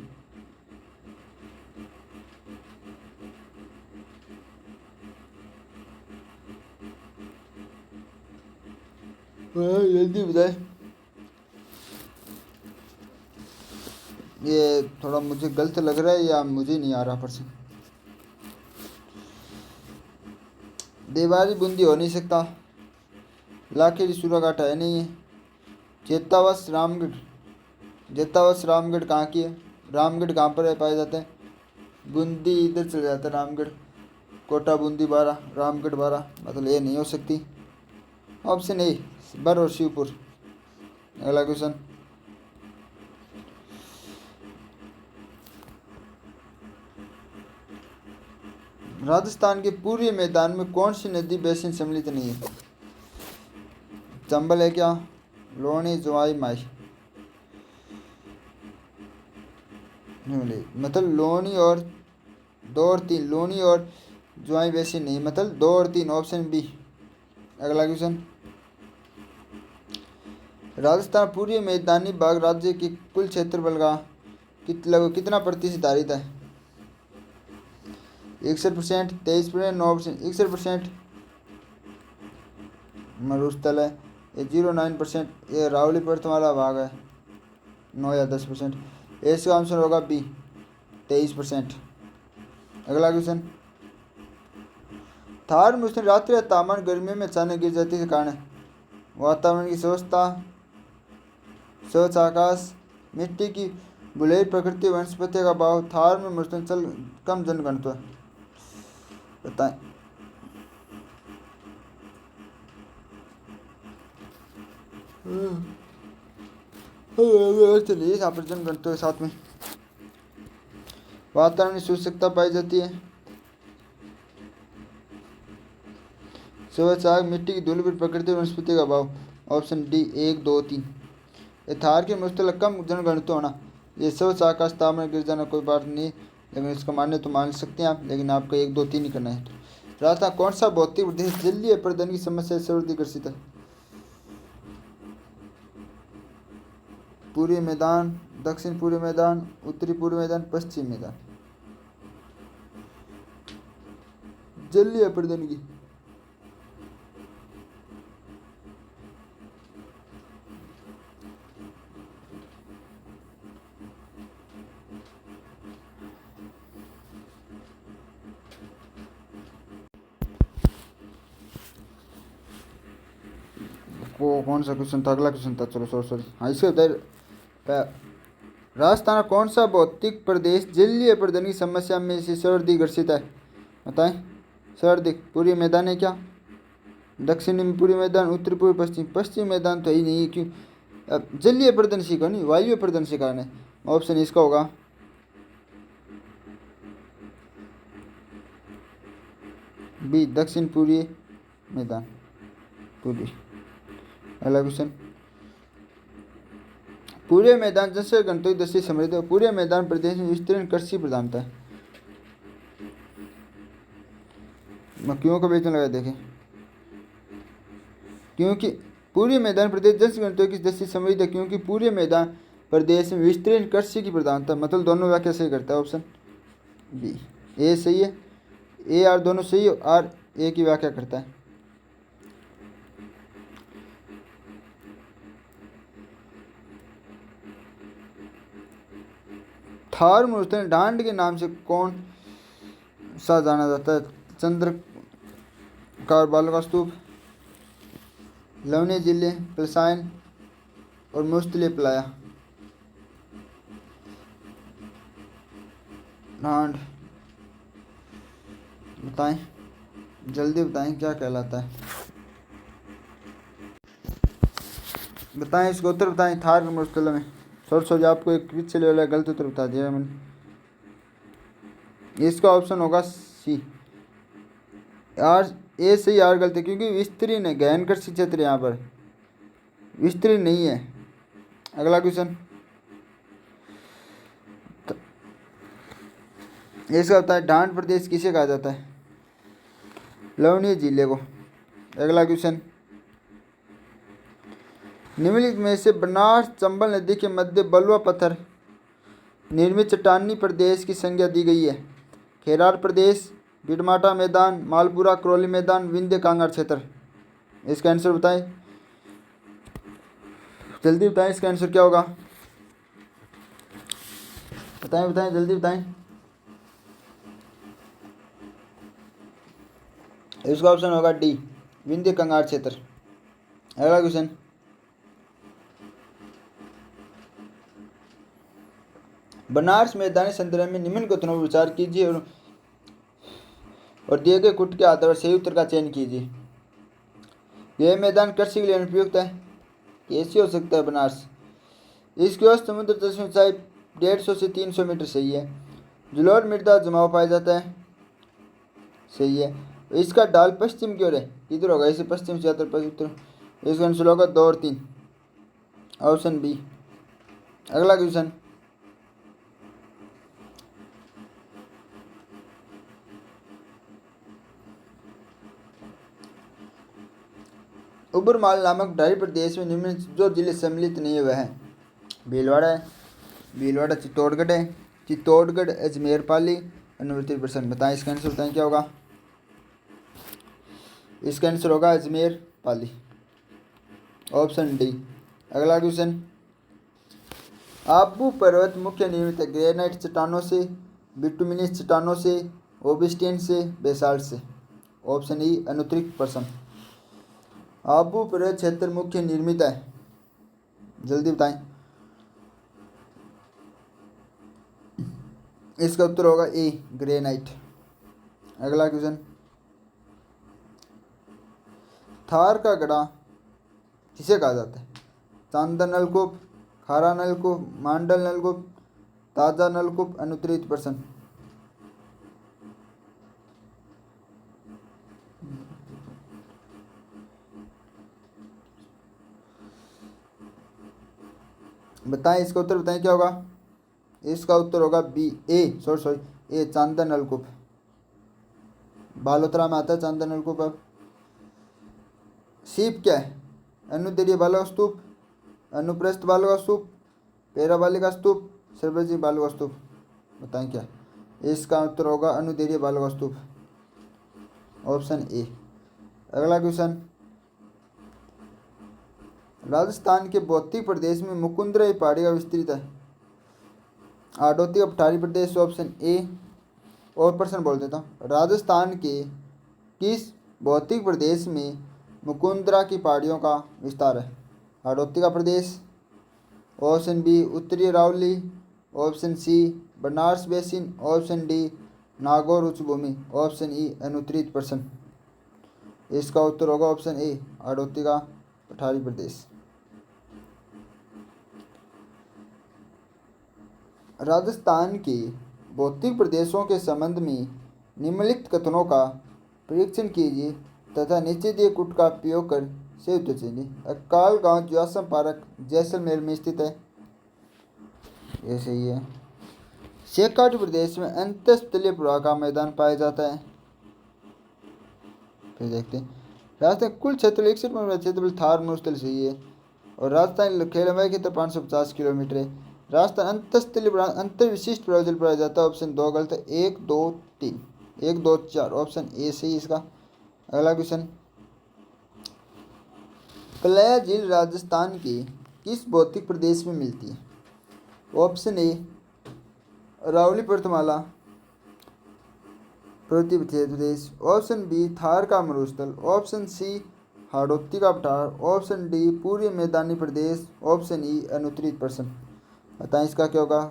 जल्दी बताए। ये थोड़ा मुझे गलत लग रहा है या मुझे नहीं आ रहा पर्सन। देवारी बूंदी हो नहीं सकता, लाखेरी सुराघाट है नहीं है। जेतावस रामगढ़, जेतावस रामगढ़ कहाँ की है? रामगढ़ कहाँ पर है पाया जाता है? बूंदी इधर चले जाता है रामगढ़, कोटा बूंदी 12, रामगढ़ 12, मतलब ये नहीं हो सकती। ऑप्शन ए बर और शिवपुर। अगला क्वेश्चन, राजस्थान के पूर्वी मैदान में कौन सी नदी बेसिन सम्मिलित नहीं है? चंबल है क्या? लोनी, जुआई, माई। मतलब लोनी और 2 और 3, लोनी और जुआई बेसिन नहीं, मतलब 2 और 3, ऑप्शन बी। अगला क्वेश्चन, राजस्थान पूर्वी मैदानी भाग राज्य के कुल क्षेत्रफल का लगभग कितना प्रतिशत धारित है? 61%, 23%, 9%, 61%। मरुस्थल है ये 09%। ये रावली पर्वत वाला भाग है 9 या 10%। इसका आंसर होगा बी 23%। अगला क्वेश्चन, थार में उष्ण रात्रि तापमान गर्मियों में अचानक गिर जाती के कारण वातावरण की स्वच्छता, स्वच्छ आकाश, मिट्टी की बुलई, प्रकृति, वनस्पति का भाव, थार में मुसलसल कम जनघनत्व। बताएं। चलिए यहाँ पर जनघनत्व के साथ में वातावरण की शुष्कता पाई जाती है, स्वच्छ आग, मिट्टी की धूल पर प्रकृति वनस्पति का भाव। Option D 1, 2, 3। थार के मुस्तल कम जनघनत्व होना, ये स्वच्छ आकाश, तापमान गिर जाना कोई बात नहीं, लेकिन इसको मानने तो मान सकते हैं आप, लेकिन आपको 1, 2, 3 ही करना है। राजस्थान कौन सा भौतिक प्रदेश जलीय प्रदन की समस्या से सर्वाधिक ग्रसित है? पूर्वी मैदान, दक्षिण पूर्वी मैदान, उत्तरी पूर्वी मैदान, पश्चिमी मैदान। जलीय प्रदन की वो कौन सा क्वेश्चन था? अगला क्वेश्चन था, चलो सॉरी। हाँ, इसके बताइए, राजस्थान कौन सा भौतिक प्रदेश जलीय प्रदन की समस्या में से सर्वाधिक ग्रसित है? बताएं। सर्वाधिक पूर्वी मैदान है क्या? दक्षिणी में पूर्वी मैदान, उत्तरी पूर्वी, पश्चिम। पश्चिम मैदान तो ही नहीं है, क्यों? अब जलीय प्रदन से क्यों नहीं, वायु प्रदन से कारण है। ऑप्शन इसका होगा बी दक्षिण पूर्वी मैदान, पूर्वी। अगला क्वेश्चन, पूरे मैदान जनसंख्या घनत्व की दृष्टि से समृद्ध है, पूरे मैदान प्रदेश में विस्तीर्ण कृषि प्रधानता है। क्यों का बेचने लगा देखें, क्योंकि पूरे मैदान प्रदेश जनसंख्या घनत्व की दृष्टि से समृद्ध है, क्योंकि पूरे मैदान प्रदेश में विस्तीर्ण कृषि की प्रधानता, मतलब दोनों व्याख्या सही करता है। ऑप्शन बी, ए सही है, ए आर दोनों सही है, आर ए की व्याख्या करता है। थार मूर्ति डांड के नाम से कौन सा जाना जाता है? चंद्रकार बाल का स्तूप, लवनी जिले, पलसाइन और मुस्तले पलाया। डांड बताएं, जल्दी बताएं क्या कहलाता है? बताएं इसको उत्तर बताएं। थार के मुस्तले में सॉरी आपको एक क्विज चले वाला गलत उत्तर बता दिया मैंने। इसका ऑप्शन होगा सी, आर ए सही, आर गलत है, क्योंकि विस्तीर्ण है, गहन कृषि क्षेत्र यहाँ पर विस्तीर्ण नहीं है। अगला क्वेश्चन, इसका होता है ढांड प्रदेश किसे कहा जाता है? लवणीय जिले को। अगला क्वेश्चन, निम्नलिखित में से बनास चंबल नदी के मध्य बलुआ पत्थर निर्मित चट्टानी प्रदेश की संज्ञा दी गई है? खेरार प्रदेश, बिडमाटा मैदान, मालपुरा करौली मैदान, विंध्य कांगड़ क्षेत्र। इसका आंसर बताएं, जल्दी बताएं, इसका आंसर क्या होगा? बताएं बताएं, जल्दी बताएं। इसका ऑप्शन होगा डी, विंध्य कांगड़ क्षेत्र। अगला क्वेश्चन, बनारस मैदानी संदर्भ में निम्न कथनों पर विचार कीजिए और दिए गए कुट के आधार पर सही उत्तर का चयन कीजिए। यह मैदान कृषि के लिए अनुपयुक्त है। कैसे हो सकता है बनारस? इसकी औसत समुद्र तल से ऊंचाई 150 से 300 मीटर सही है। जलोढ़ मृदा जमाव पाया जाता है, सही है। इसका ढाल पश्चिम की ओर है, किधर होगा? इसे पश्चिम से उत्तर पश्चिम। इसका आंसर होगा 2 और 3, ऑप्शन बी। अगला क्वेश्चन, उबरमाल नामक डायरी प्रदेश में निम्न जो जिले सम्मिलित नहीं हुए हैं? भीलवाड़ा है, भीलवाड़ा चित्तौड़गढ़ है, चित्तौड़गढ़ अजमेर पाली, अनुवर्ती प्रसन्न। बताएं इसका आंसर, बताएं क्या होगा? इसका आंसर होगा अजमेर पाली, ऑप्शन डी। अगला क्वेश्चन, आबू पर्वत मुख्य निर्मित है ग्रेनाइट चट्टानों से, बिटुमिनस चट्टानों से, ओबिस्टेन से, बेसाल्ट से। ऑप्शन ई, अनुत्तरित प्रश्न। आबू पर्वत क्षेत्र मुख्य निर्मित है, जल्दी बताएं। इसका उत्तर होगा ए, ग्रेनाइट। अगला क्वेश्चन, थार का गड़ा किसे कहा जाता है? चांदन नलकूप, खारा नलकूप, मांडल नलकूप, ताजा नलकूप, अनुत्तरित प्रश्न। बताएं इसका उत्तर, बताएं क्या होगा? इसका उत्तर होगा बी, ए, सॉरी ए, चांदन नलकूप। बालोतरा में आता है चांदन नलकूप। अब सीप क्या है? अनुदैर्घ्य बालू का स्तूप, अनुप्रस्थ बालू का स्तूप, पेराबालिका स्तूप, सर्वजी बालू का स्तूप। बताएं क्या? इसका उत्तर होगा अनुदैर्घ्य बालू का स्तूप, ऑप्शन ए। अगला क्वेश्चन, राजस्थान के भौतिक प्रदेश में मुकुंदरा पहाड़ी विस्तृत है? आडोती का पठारी प्रदेश, ऑप्शन ए। और प्रश्न बोल देता हूँ, राजस्थान के किस भौतिक प्रदेश में मुकुंदरा की पहाड़ियों का विस्तार है? हाड़ौती का प्रदेश, ऑप्शन बी उत्तरी Aravali, option C Banaras basin, option D Nagaur उच्च भूमि, ऑप्शन ई अनुत्तरित प्रश्न। इसका उत्तर होगा ऑप्शन ए, हाड़ौती का पठारी प्रदेश। राजस्थान के भौतिक प्रदेशों के संबंध में निम्नलिखित कथनों का परीक्षण कीजिए तथा नीचे दिए कुट का उपयोग कर सही उत्तर चुनिए। अक्काल गांव ज्वासम पार्क जैसलमेर में स्थित है, ये सही है। शेखावाटी प्रदेश में अंतस्थलीय प्रवाह का मैदान पाया जाता है। फिर देखते हैं, राजस्थान कुल क्षेत्र 61 क्षेत्रफल थार मरुस्थल सही है। और राजस्थान खेल लंबाई की तरफ 550 किलोमीटर है। राजस्थान अंतस्थलीय अंतर विशिष्ट प्रयोजन पाया जाता है, ऑप्शन 2 गलत है। 1 2 3 1 2 4 ऑप्शन ए सही इसका। अगला क्वेश्चन, कलया झील राजस्थान के किस भौतिक प्रदेश में मिलती है? ऑप्शन ए अरावली पर्वतमाला पर्वतीय प्रदेश, ऑप्शन बी थार का मरुस्थल, ऑप्शन सी हाड़ौती का पठार, ऑप्शन डी पूर्वी मैदानी प्रदेश, ऑप्शन ई अनुत्तरित प्रश्न। बताएं इसका क्या होगा?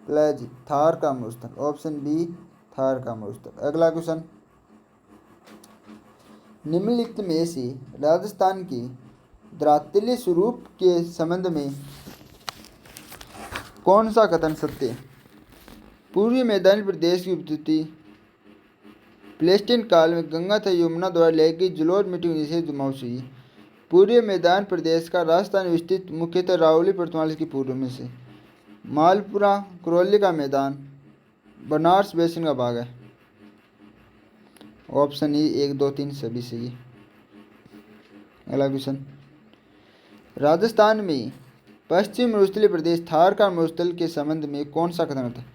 कलया झील थार का मरुस्थल, ऑप्शन बी थार का मरुस्थल। अगला क्वेश्चन, निम्नलिखित में से राजस्थान के द्रातलीय स्वरूप के संबंध में कौन सा कथन सत्य है? पूर्वी मैदानी प्रदेश की उत्पत्ति प्लेस्टीन काल में गंगा तथा यमुना द्वारा लाई गई जलोढ़ मिट्टी से जमाव से हुई। पूर्वी मैदान प्रदेश का राजस्थान विस्तृत मुख्यतः रावली पर्वतमाला की पूर्व में से। मालपुरा करौली का मैदान बनारस बेसिन का भाग है। ऑप्शन ई 1 2 3 सभी सही है। अगला क्वेश्चन, राजस्थान में पश्चिम मरुस्थलीय प्रदेश थार का मरुस्थल के संबंध में कौन सा कथन होता है?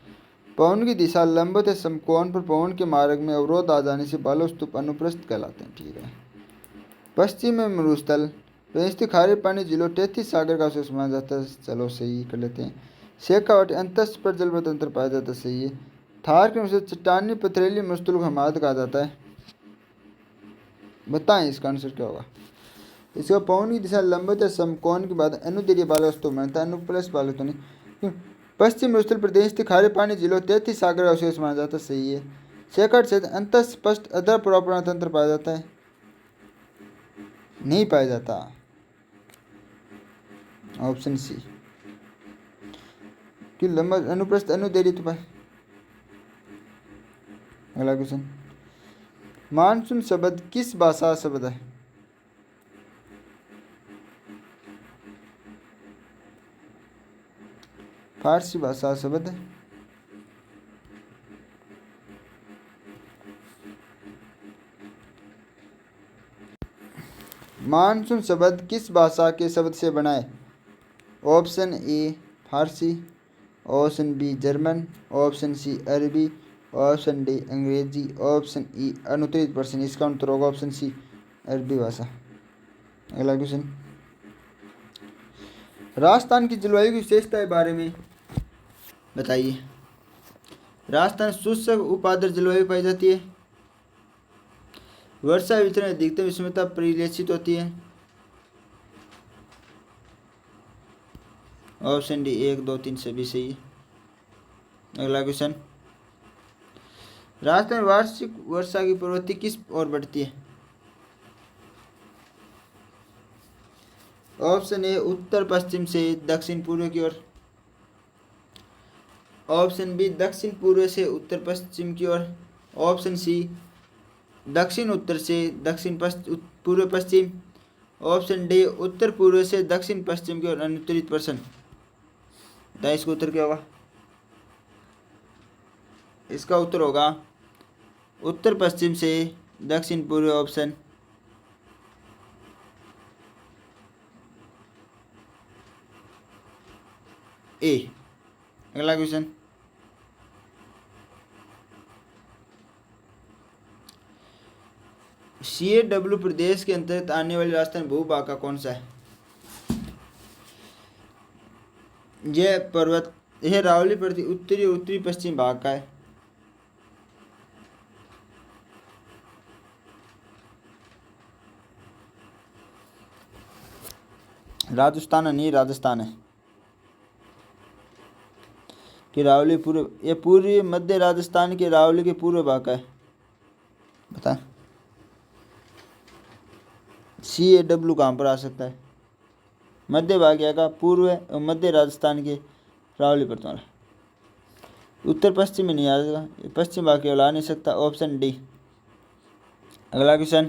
पवन की दिशा लंबवत या समकोण पर पवन के मार्ग में अवरोध आ जाने से बालो स्तूप अनुप्रस्थ कहलाते हैं। ठीक है। पश्चिम में मरुस्थल स्थित खारे पानी जिलों 33 सागर का अवशेष माना जाता है। चलो सही कर लेते हैं। शेखावटी अंतस पर जल तंत्र पाया जाता है। सही है। थार के अनुसार चट्टानी पथरीली मरुस्थल को हमाद कहा जाता है। बताएं इसका आंसर क्या होगा? इसका पवन की दिशा लंबवत या समकोण के बाद अनुदैर्घ्य बालो स्तूप मानता है। अनुप्रस्थ बालो तो नहीं। पश्चिम मरुस्थल प्रदेश स्थित खारे पानी जिलों 33 सागर का अवशेष माना जाता है। सही है। शेखर क्षेत्र अंतस्पष्ट अधर पुरापणा तंत्र पाया जाता है। नहीं पाया जाता। ऑप्शन सी कि लंबा अनुप्रस्थ अनुदैर्घ्य तो पाए। अगला क्वेश्चन, मानसून शब्द किस भाषा शब्द है? फारसी भाषा शब्द है। मानसून शब्द किस भाषा के शब्द से बना है? Option A Farsi, option B German, option C Arabi, option D Angrezi, option E अनुत्तरित पर्शियन। इसका उत्तर होगा ऑप्शन सी अरबी भाषा। अगला क्वेश्चन, राजस्थान की जलवायु की विशेषता के बारे में बताइए। राजस्थान शुष्क उपाद्र जलवायु पाई जाती है। वर्षा वितरण अधिकतम विषमता परिलक्षित होती है। ऑप्शन डी 1 2 3 सभी सही है। अगला क्वेश्चन, राजस्थान में वार्षिक वर्षा की प्रवृत्ति किस ओर बढ़ती है? ऑप्शन ए उत्तर पश्चिम से दक्षिण पूर्व की ओर, ऑप्शन बी दक्षिण पूर्व से उत्तर पश्चिम की ओर, ऑप्शन सी दक्षिण उत्तर से दक्षिण पूर्व पश्चिम, ऑप्शन डी उत्तर पूर्व से दक्षिण पश्चिम की ओर अनुत्तरित पर्सन। बताइए इसका उत्तर क्या होगा? इसका उत्तर होगा उत्तर पश्चिम से दक्षिण पूर्व, ऑप्शन ए। अगला क्वेश्चन, CAW प्रदेश के अंतर्गत आने वाली राजस्थान भूभाग का कौन सा है? यह रावली प्रति उत्तरी और उत्तरी पश्चिम भाग का है। राजस्थान नहीं, राजस्थान है कि रावली पूर्व, ये पूर्वी मध्य राजस्थान के रावली के पूर्व भाग का है। बता CAW कहाँ पर आ सकता है? मध्य भाग का पूर्व और मध्य राजस्थान के रावली पर तुम्हारा उत्तर पश्चिम में नहीं आ जाएगा। पश्चिम भाग केवल आ नहीं सकता। Option D. अगला क्वेश्चन,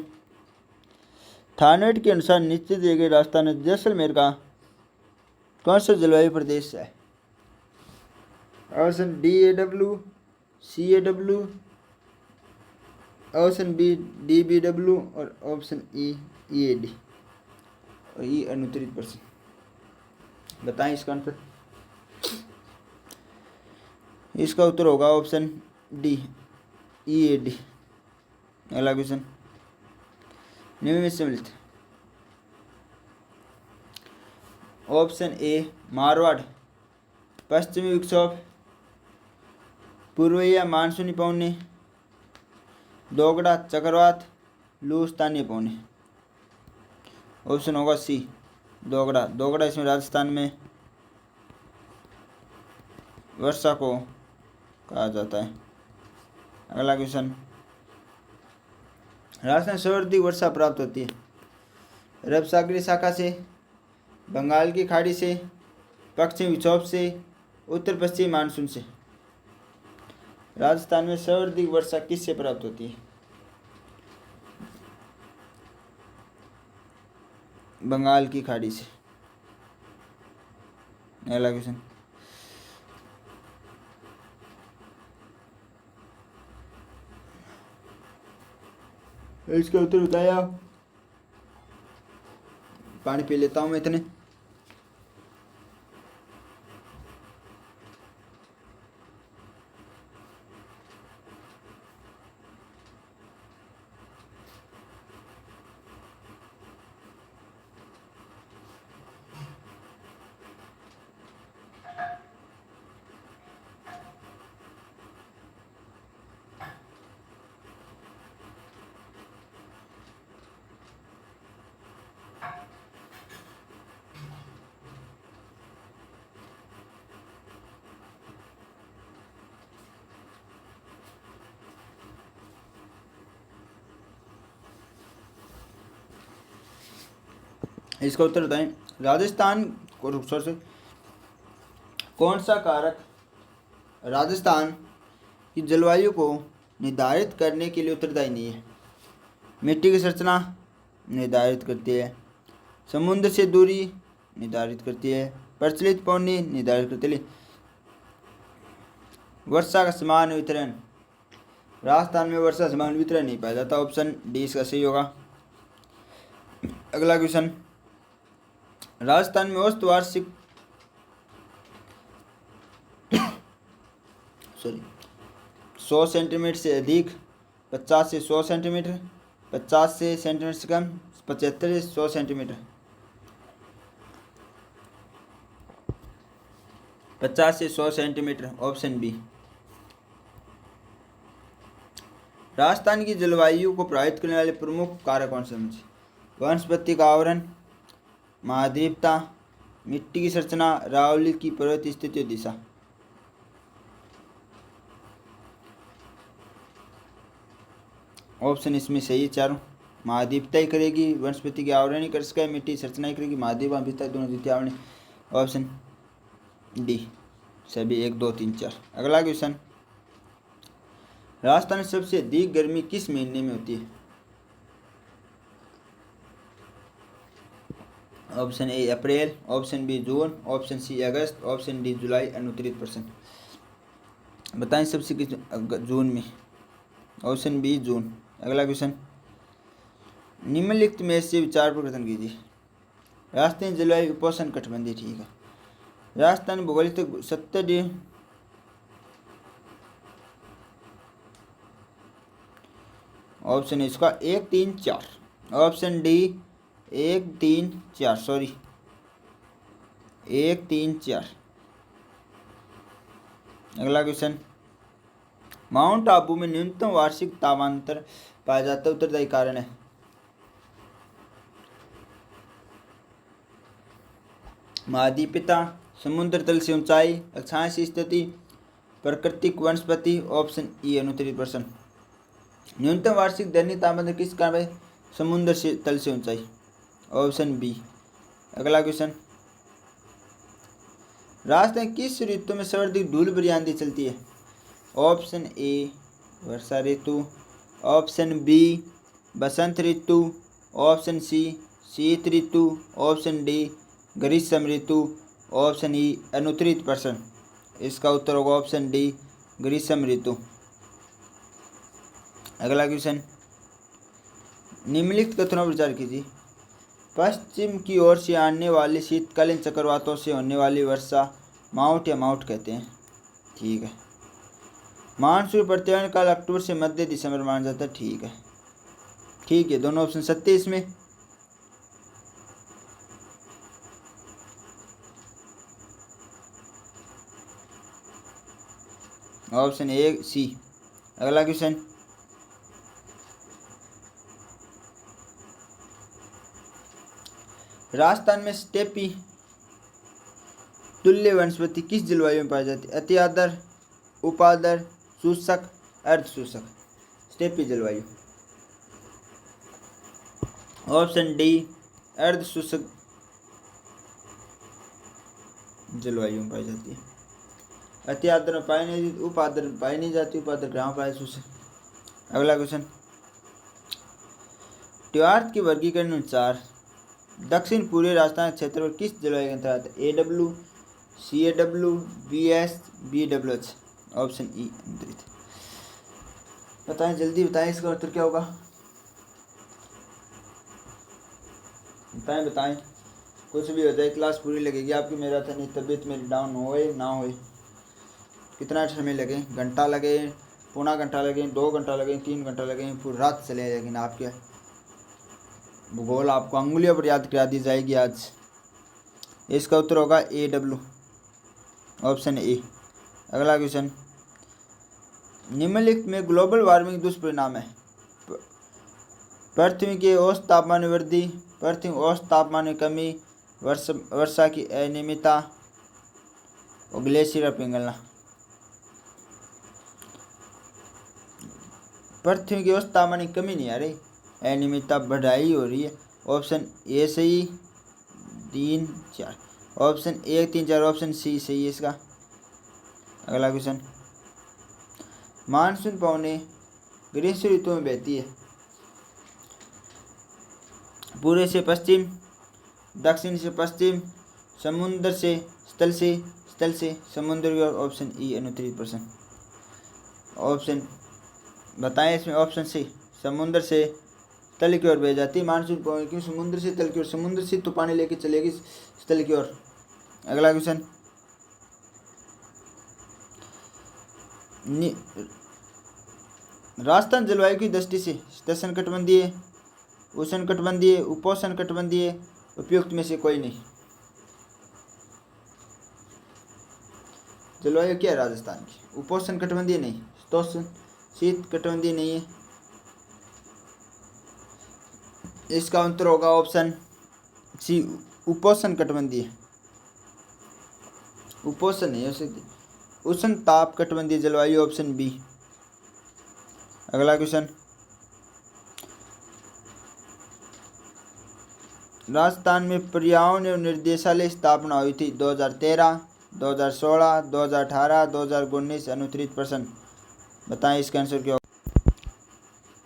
थानेट के अनुसार नीचे दिए गए राजस्थान जैसलमेर का कौन सा जलवायु प्रदेश है? Option DAW, CAW, option B DBW और ऑप्शन ई EAD और ई अनुत्तरित पर्सन। बताएं इसका आंसर। इसका उत्तर होगा ऑप्शन डी EAD। अगला क्वेश्चन, निम्न में सम्मिलित ऑप्शन ए मारवाड़, पश्चिमी विक्षोभ, पूर्वीय मानसूनी पवने, दोगड़ा चक्रवात, लू स्थानीय पवने। ऑप्शन होगा सी दोगड़ा। दोगड़ा इसमें राजस्थान में वर्षा को कहा जाता है। अगला क्वेश्चन, राजस्थान सर्वाधिक वर्षा प्राप्त होती है अरब सागरीय शाखा से, बंगाल की खाड़ी से, पश्चिमी विक्षोभ से, उत्तर पश्चिमी मानसून से। राजस्थान में सर्वाधिक वर्षा किससे प्राप्त होती है? बंगाल की खाड़ी से। अगला क्वेश्चन, इसका उत्तर बताया आप। पानी पी लेता हूँ मैं इतने। इसका उत्तर बताएं। राजस्थान को रुखसर से कौन सा कारक राजस्थान की जलवायु को निर्धारित करने के लिए उत्तरदायी नहीं है? मिट्टी की संरचना निर्धारित करती है, समुद्र से दूरी निर्धारित करती है, प्रचलित पौनी निर्धारित करती है, वर्षा का समान वितरण। राजस्थान में वर्षा समान वितरण नहीं पाया जाता। ऑप्शन डी इसका सही होगा। अगला क्वेश्चन, राजस्थान में औसत वार्षिक 100 सेंटीमीटर से अधिक, 50 से 100 सेंटीमीटर, 50 से सेंटीमीटर से कम, 75 से 100 सेंटीमीटर। 50 से 100 सेंटीमीटर, ऑप्शन बी। राजस्थान की जलवायु को प्रभावित करने वाले प्रमुख कारक कौन से समझे? वनस्पति का आवरण, महाद्वीपता, मिट्टी की संरचना, अरावली की पर्वतीय स्थिति और दिशा। ऑप्शन इसमें सही है चारों। महाद्वीपता ही करेगी, वनस्पति के आवरण ही कर सका है, मिट्टी संरचना ही करेगी, महाद्वीप विस्तार दोनों द्वितीय आवरण। ऑप्शन डी सभी 1 2 3 4। अगला क्वेश्चन, राजस्थान में सबसे अधिक गर्मी किस महीने में होती है? ऑप्शन ए अप्रैल, ऑप्शन बी जून, ऑप्शन सी अगस्त, ऑप्शन डी जुलाई 29%। बताएं सबसे किस जून में? ऑप्शन बी जून। अगला क्वेश्चन, निम्नलिखित में से विचार पर कथन कीजिए। राजस्थान जलवायु उपोष्ण कटिबंधीय, ठीक है। राजस्थान भौगोलिक 70 ऑप्शन है इसका 1 3 4। Option D 1 3 4 sorry 1 3 4। अगला क्वेश्चन, माउंट आबू में न्यूनतम वार्षिक तापांतर पाया जाता है, उत्तरदायी कारण है? महाद्वीपता, समुद्र तल से ऊंचाई, अक्षांश स्थिति, प्राकृतिक वनस्पति। Option E 29%। न्यूनतम वार्षिक दैनिक तापमान किस कारण है? समुद्र से तल से ऊंचाई। Option B. अगला क्वेश्चन, राजस्थान किस ऋतु में सर्वाधिक धूल भरी आंधी चलती है? ऑप्शन ए वर्षा ऋतु, ऑप्शन बी बसंत ऋतु, ऑप्शन सी शीत ऋतु, ऑप्शन डी ग्रीष्म ऋतु, ऑप्शन ई 29%। इसका उत्तर होगा ऑप्शन डी ग्रीष्म ऋतु। अगला क्वेश्चन, निम्नलिखित कथनों पर विचार कीजिए। पश्चिम की ओर से आने वाली शीतकालीन चक्रवातों से होने वाली वर्षा माउंट या माउंट कहते हैं, ठीक है। मानसून प्रत्यावर्तन काल अक्टूबर से मध्य दिसंबर माना जाता है, ठीक है। ठीक है, दोनों ऑप्शन सत्य इसमें। ऑप्शन ए सी। अगला क्वेश्चन, राजस्थान में स्टेपी तुल्य वनस्पति किस जलवायु में पाई जाती है? अति आर्द्र, उपार्द्र, शुष्क, अर्ध शुष्क। स्टेपी जलवायु। ऑप्शन डी अर्ध शुष्क जलवायु में पाई जाती है। अति आर्द्र में पाई नहीं, उपार्द्र में पाई नहीं जाती, उपार्द्र ग्राम पाए शुष्क। अगला क्वेश्चन, त्योहार के वर्गीकरण अनुसार दक्षिण पूर्वी राजस्थान क्षेत्र पर किस जलवायु के अंतर्गत आता है? AW, CAW, BS, BWH। Option E अंतरित। बताएं जल्दी बताएं, इसका उत्तर क्या होगा? बताएं कुछ भी हो जाए, क्लास पूरी लगेगी आपकी। मेरा था नहीं, तबीयत मेरी डाउन होए ना होए। कितना समय लगे, घंटा लगे, पौना घंटा लगे, 2 घंटा लगे, 3 घंटा लगे, पूरी रात चले, लेकिन आपके भूगोल आपको अंगुलियों पर याद करा दी जाएगी आज। इसका उत्तर होगा AW, ऑप्शन ए। अगला क्वेश्चन, निम्नलिखित में ग्लोबल वार्मिंग दुष्परिणाम है। पृथ्वी के औसत तापमान में वृद्धि, पृथ्वी औसत तापमान में कमी, वर्षा की अनियमितता और ग्लेशियर पिघलना। पृथ्वी के औसत तापमान में कमी नहीं आ रही, अनियमितता बढ़ाई हो रही है। ऑप्शन ए सही, 3 4, ऑप्शन 1 3 4, ऑप्शन सी सही है इसका। अगला क्वेश्चन, मानसून पवनें ग्रीष्म ऋतु में बहती है। पूर्व से पश्चिम, दक्षिण से पश्चिम, समुद्र से स्थल से, स्थल से समुद्र की ओर। ऑप्शन ई अनुत्तरित प्रश्न। ऑप्शन बताएं इसमें। ऑप्शन सी, समुद्र से तल की ओर बह जाती है मानसून पवन, क्यों समुद्र से तल की ओर, समुद्र से तो पानी लेके चलेगी स्थल की ओर। अगला क्वेश्चन, राजस्थान जलवायु की दृष्टि से उष्णकटिबंधीय, उष्णकटिबंधीय, उपोष्णकटिबंधीय, उपयुक्त में से कोई नहीं। जलवायु क्या है राजस्थान की? उपोष्णकटिबंधीय नहीं, शीत कटिबंधीय नहीं है। इसका उत्तर होगा ऑप्शन सी, उपोष्णकटिबंधीय। उपोष्ण नहीं हो सकती, उष्ण ताप कटिबंधीय जलवायु, ऑप्शन बी। अगला क्वेश्चन, राजस्थान में पर्यावरण निर्देशालय स्थापना हुई थी 2013, 2016, 2018, 2019। अनुत्तरित प्रश्न। बताएं इसका आंसर क्या होगा?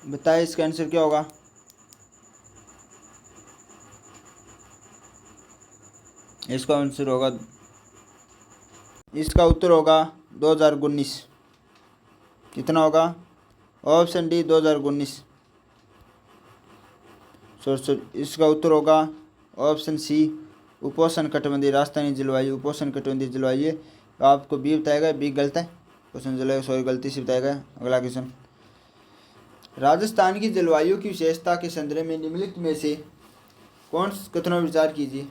बताएं इसका आंसर क्या होगा? इसका आंसर होगा, इसका उत्तर होगा 2019। कितना होगा? Option D 2019। इसका उत्तर होगा ऑप्शन सी, उपोष्णकटिबंधीय राजस्थानी जलवायु उपोष्णकटिबंधीय जलवायु है। तो आपको बी बताएगा, बी गलत है, क्वेश्चन जलवायु सॉरी गलती से बताएगा। अगला क्वेश्चन, राजस्थान की जलवायु की विशेषता के संदर्भ में निम्नलिखित में से कौन कथनों पर विचार कीजिए।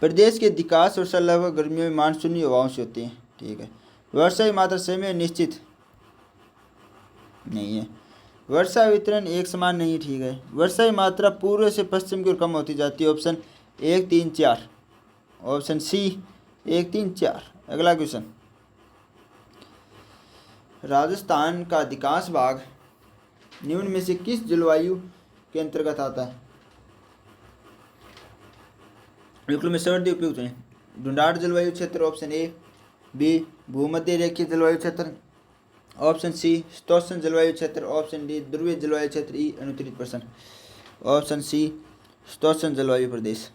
प्रदेश के अधिकांश वर्षा लगभग गर्मियों में मानसूनी हवाओं से होती है। ठीक है। वर्षा की मात्रा समय निश्चित नहीं है। वर्षा वितरण एक समान नहीं। ठीक है। वर्षा की मात्रा पूर्व से पश्चिम की ओर कम होती जाती है। Option 1 3 4, option C 1 3 4। अगला क्वेश्चन, राजस्थान का अधिकांश भाग निम्न में से किस जलवायु के अंतर्गत आता है? बिल्कुल में सर्दी उपयुक्त है। ढूंढाड़ जलवायु क्षेत्र, ऑप्शन ए। बी भूमध्य रेखीय जलवायु क्षेत्र, ऑप्शन सी शीतोष्ण जलवायु क्षेत्र, ऑप्शन डी ध्रुवीय जलवायु क्षेत्र। ई अनुत्तरित प्रश्न। ऑप्शन सी शीतोष्ण जलवायु प्रदेश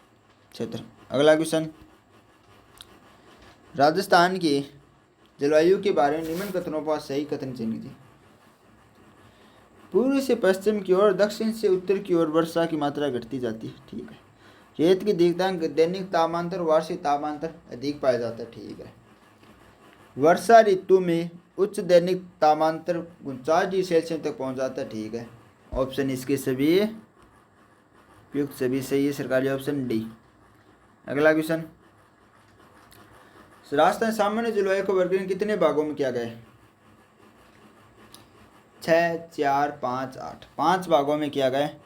क्षेत्र। अगला क्वेश्चन, राजस्थान के जलवायु के बारे में निम्न कथनों पर सही कथन चुन लीजिए। पूर्व से पश्चिम की ओर, दक्षिण से उत्तर की ओर वर्षा की मात्रा घटती जाती है। ठीक है। रेत की दैनिक तापांतर, वार्षिक तापांतर अधिक पाया जाता है। ठीक है। वर्षा ऋतु में उच्च दैनिक तापांतर 49 डिग्री सेल्सियस तक पहुंच जाता है। ठीक है। ऑप्शन इसके सभी उपयुक्त, सभी सही है सरकारी, ऑप्शन डी। अगला क्वेश्चन, राजस्थान सामान्य जलवायु को वर्गीकरण कितने भागों में किया गया है? 6 4 5 8, 5 भागों में किया गया है।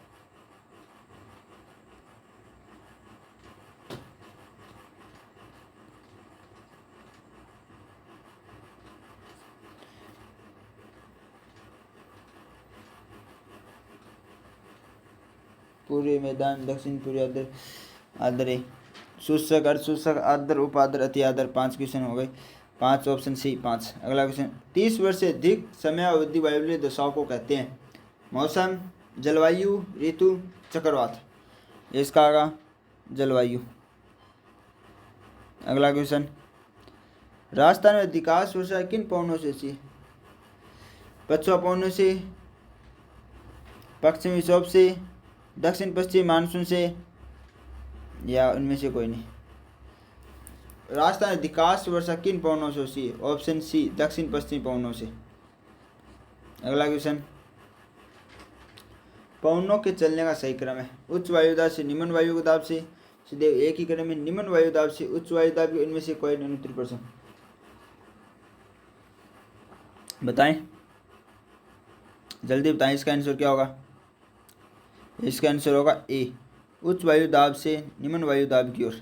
पूर्वी मैदान, दक्षिण पूर्वी आर्द्र, आर्द्र शुष्क, अर्धशुष्क, आर्द्र, उप आर्द्र, अति आर्द्र। 5 क्वेश्चन हो गए, 5, ऑप्शन सी 5। अगला क्वेश्चन, 30 वर्ष से अधिक समय अवधि वायुमंडलीय दशाओं को कहते हैं? मौसम, जलवायु, ऋतु, चक्रवात। इसका आगा जलवायु। अगला क्वेश्चन, राजस्थान में अधिकांश वर्षा किन पवनों से होती है? पछुआ पवनों से, पश्चिमी विक्षोभ से, दक्षिण पश्चिम मानसून से या उनमें से कोई नहीं। राजस्थान में अधिकांश वर्षा किन पवनों से होती है? ऑप्शन सी दक्षिण पश्चिम पवनों से। अगला क्वेश्चन, पवनों के चलने का सही क्रम है? उच्च वायुदाब से निम्न वायुदाब से, सीधे एक ही क्रम में निम्न वायुदाब से उच्च वायुदाब के, इनमें से कोई 69%। बताएं, जल्दी बताएं, इसका आंसर क्या होगा? इसका आंसर होगा ए, उच्च वायुदाब से निम्न वायुदाब की ओर।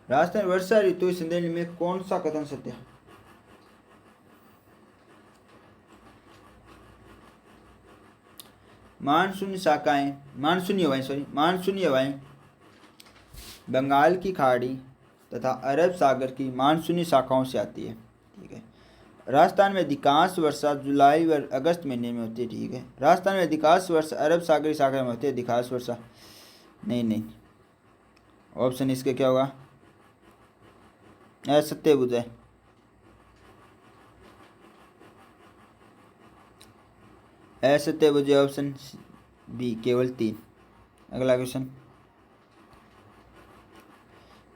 राजस्थान वर्षा ऋतु संदेश में कौन सा कथन सत्य है? मानसूनी हवाएं बंगाल की खाड़ी तथा अरब सागर की मानसूनी शाखाओं से आती है। ठीक है। राजस्थान में अधिकांश वर्षा जुलाई व अगस्त महीने में होती है। ठीक है। राजस्थान में अधिकांश वर्षा अरब सागरी शाखा में होती है। अधिकांश वर्षा नहीं, ऑप्शन इसके क्या होगा? असत्य बुझे। असत्य बुझे, ऑप्शन बी केवल 3। अगला क्वेश्चन,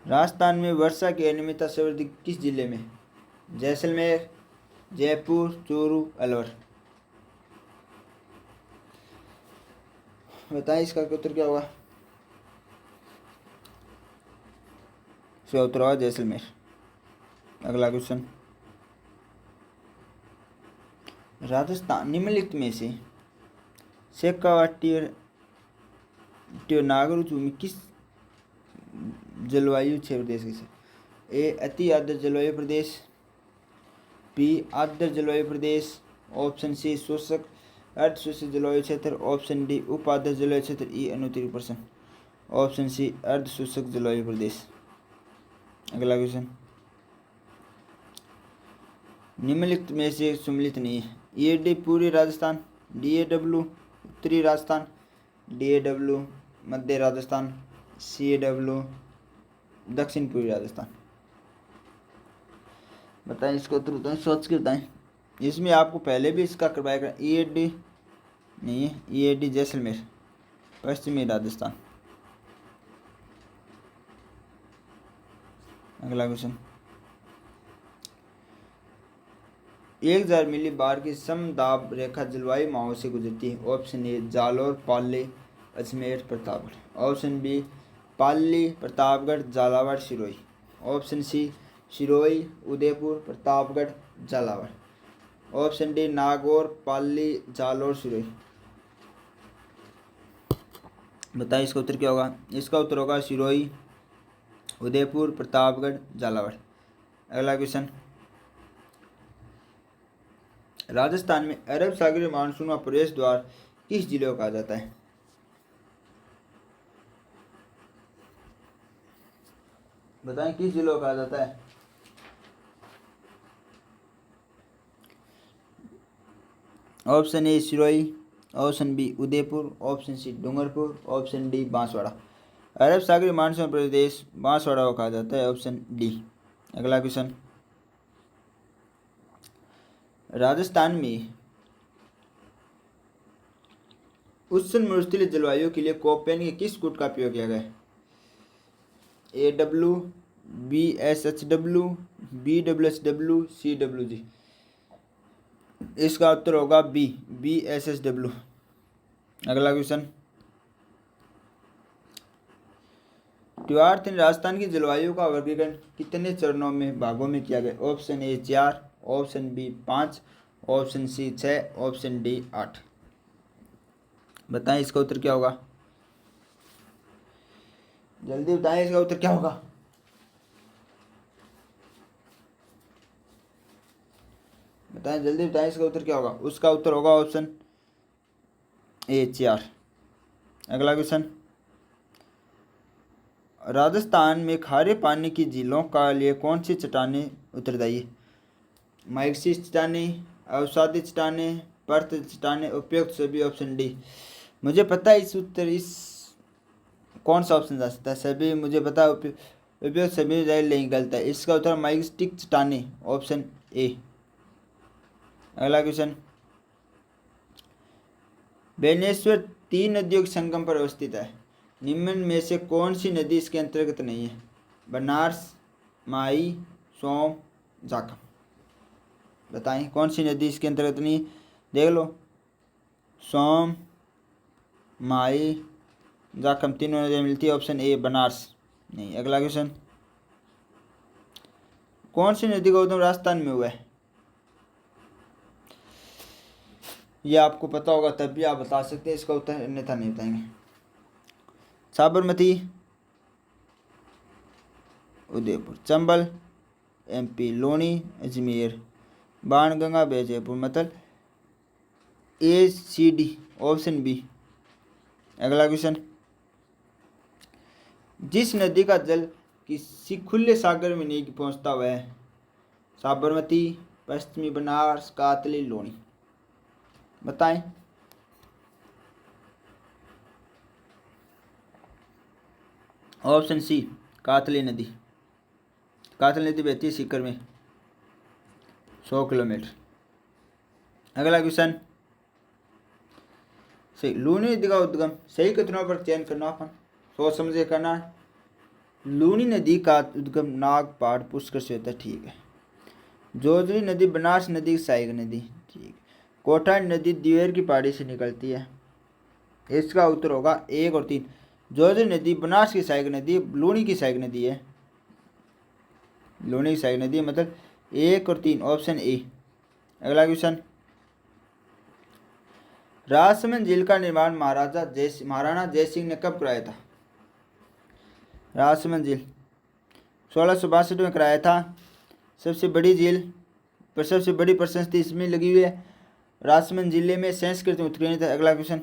राजस्थान में वर्षा की अनियमितता सर्वाधिक किस जिले में? जैसलमेर, जयपुर, चूरू, अलवर। बताएं, इसका उत्तर क्या होगा? इसका उत्तर होगा जैसलमेर। अगला क्वेश्चन, राजस्थान निम्नलिखित में से शेखावाटी और नागौर भूमि किस जलवायु क्षेत्र प्रदेश की? ए अति आर्द्र जलवायु प्रदेश, बी आर्द्र जलवायु प्रदेश, ऑप्शन सी शुष्क अर्ध शुष्क जलवायु क्षेत्र, ऑप्शन डी उप आर्द्र जलवायु क्षेत्र, ई 69%। ऑप्शन सी अर्ध शुष्क जलवायु प्रदेश। अगला क्वेश्चन, निम्नलिखित में से सम्मिलित नहीं है? ईएडी पूर्वी राजस्थान, डीएडब्ल्यू उत्तरी राजस्थान, डीएडब्ल्यू मध्य राजस्थान, सीएडब्ल्यू दक्षिण पूर्वी राजस्थान। बताएं, इसको उत्तर बताएं, सोच के बताएं। इसमें आपको पहले भी इसका करवाया। ईएडी नहीं है, ईएडी जैसलमेर पश्चिमी राजस्थान। अगला क्वेश्चन, 1000 मिली बार की समदाब रेखा जलवायु माहों से गुजरती है। Option A Jalore, Pali, Ajmer, Pratapgarh. Option B Pali, Pratapgarh, Jhalawar, Sirohi. Option C Sirohi, Udaipur, Pratapgarh, Jhalawar. Option D Nagaur, Pali, Jalore, Sirohi. बताइए, इसका उत्तर क्या होगा? इसका उत्तर होगा सिरोही, उदयपुर, प्रतापगढ़, झालावाड़। अगला क्वेश्चन, राजस्थान में अरब सागरीय मानसून का प्रवेश द्वार किस जिले को कहा जाता है? बताएं, किस जिले को कहा जाता है? Option A Sirohi, option B Udaipur, option C Dungarpur, option D Banswara. अरब सागरीय मानसून प्रदेश बांसवाड़ा को कहा जाता है। Option D. अगला क्वेश्चन, राजस्थान में उष्ण मरुस्थलीय जलवायु के लिए कोपेन के किस गुट का प्रयोग किया गया है? AW, BSHW, BWSW, CWG। इसका उत्तर होगा बी, BSHW। अगला क्वेश्चन, त्योहार राजस्थान की जलवायु का वर्गीकरण कितने चरणों में भागों में किया गया? Option A 4, option B 5, option C 6, option D 8। बताएं, इसका उत्तर क्या होगा? जल्दी बताएं, इसका उत्तर क्या होगा? बताएं, जल्दी बताएं, इसका उत्तर क्या होगा? उसका उत्तर होगा ऑप्शन ए 4। अगला क्वेश्चन, राजस्थान में खारे पानी की झीलों का लिए कौन सी चट्टानें उत्तरदायी है? माइक्सिस चट्टानें, अवसादी चट्टानें, पर्थ चट्टानें, उपयुक्त सभी। Option D. मुझे पता है इस कौन सा ऑप्शन जा सकता है? सभी मुझे पता है, उपयुक्त सभी नहीं गलत है। इसका उत्तर माइक्सिस चट्टानें, ऑप्शन ए। अगला क्वेश्चन, बेनेश्वर 3 नदियों के संगम पर अवस्थित है, निम्न में से कौन सी नदी इसके अंतर्गत नहीं है? बनारस, माई, सोम, जाखम। बताएं कौन सी नदी इसके अंतर्गत नहीं है? देख लो, सोम, माई, जाखम, तीनों नदियाँ मिलती है। ऑप्शन ए बनारस नहीं। अगला क्वेश्चन, कौन सी नदी का उद्गम राजस्थान में हुआ है? ये आपको पता होगा तब भी आप बता सकते हैं इसका उत्तर, अन्यथा नहीं बताएंगे। साबरमती, उदयपुर, चंबल, एमपी, लोनी, अजमेर, बाणगंगा, जयपुर। मतलब ACD, ऑप्शन बी। अगला क्वेश्चन, जिस नदी का जल किसी खुले सागर में नहीं पहुंचता हुआ है? साबरमती, पश्चिमी बनारस, कातली, लोनी। बताएं। ऑप्शन सी, कातली नदी। कातली नदी बहती है सीकर में 100 किलोमीटर। अगला क्वेश्चन, सही, लूनी नदी का उद्गम सही कथनों पर चयन करना, अपन सोच समझ के करना है। लूनी नदी का उद्गम नागपाड़, पुष्कर से होता है, ठीक है। जोजरी नदी बनारस नदी की सहायक नदी, ठीक है। कोठारी नदी दिवेर की पहाड़ी से निकलती है, इसका उत्तर होगा 1 और 3। जोजरी नदी बनारस की सहायक नदी, लूनी की सहायक नदी है। लूनी की सहायक नदी है, मतलब 1 और 3, ऑप्शन ए। अगला क्वेश्चन, राजसमंद झील का निर्माण महाराणा जयसिंह ने कब कराया था? राजसमंद झील 1662 में कराया था। सबसे बड़ी झील पर सबसे बड़ी प्रशस्ति इसमें लगी हुई है, राजसमंद जिले में संस्कृत में उत्कीर्णित है। अगला क्वेश्चन,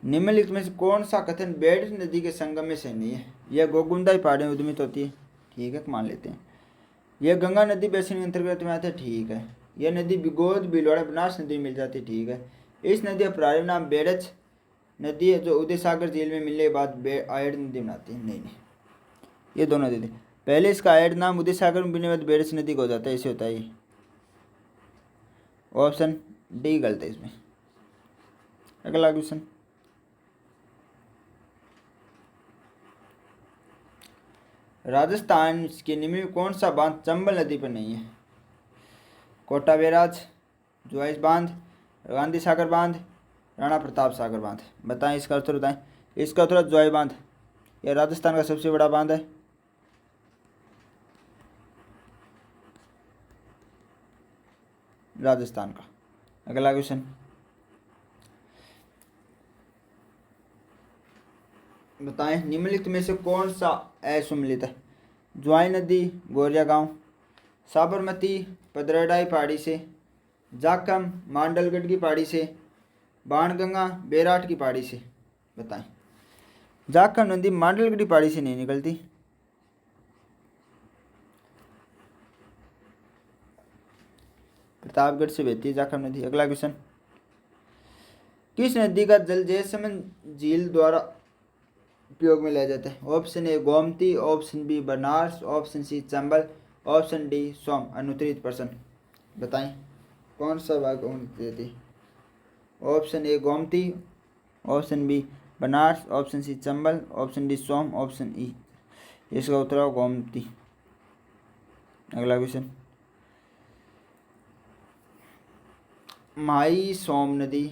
निम्नलिखित में से कौन सा कथन बेड़ नदी के संगम में से नहीं है? यह गोगुंदा पहाड़ी में उद्गमित होती है, ठीक है, मान लेते हैं। यह गंगा नदी बेसिन के अंतर्गत में आता है, ठीक है। यह नदी बिगोद बिलवाड़ा बनास नदी में मिल जाती है, ठीक है। इस नदी का प्रारंभ नाम बेड़च नदी है, जो उदय सागर झील में मिलने के बाद आयड नदी बनाती है। नहीं, ये दोनों नदी, पहले इसका आयड नाम उदय सागर में मिलने के बाद बेड़च नदी को हो जाता है, ऐसे होता है ये। ऑप्शन डी गलत है इसमें। अगला क्वेश्चन, राजस्थान के निम्न में कौन सा बांध चंबल नदी पर नहीं है? कोटा बैराज, जुआइस बांध, गांधी सागर बांध, राणा प्रताप सागर बांध। बताएं इसका उत्तर बताएं। इसका उत्तर जुआइस बांध, यह राजस्थान का सबसे बड़ा बांध है। राजस्थान का। अगला क्वेश्चन, बताएं निम्नलिखित में से कौन सा असुमिलित है? ज्वाई नदी गोरिया गांव, साबरमती पदरडाई पहाड़ी से, जाखम मांडलगढ़ की पहाड़ी से, बाणगंगा बेराट की पहाड़ी से। बताएं। जाखम नदी मांडलगढ़ की पहाड़ी से नहीं निकलती। प्रतापगढ़ से बहती है जाखम नदी। अगला क्वेश्चन, किस नदी का जल जयसमंद झील द्वारा उपयोग में लिया जाता है? Option A Gomti, option B Banaras, option C Chambal, option D Som. अनुत्तरित प्रश्न, बताएं कौन सा भाग देती? Option A Gomti, option B Banaras, option C Chambal, option D Som, option E. इसका उत्तर है गोमती। अगला क्वेश्चन, माई सोम नदी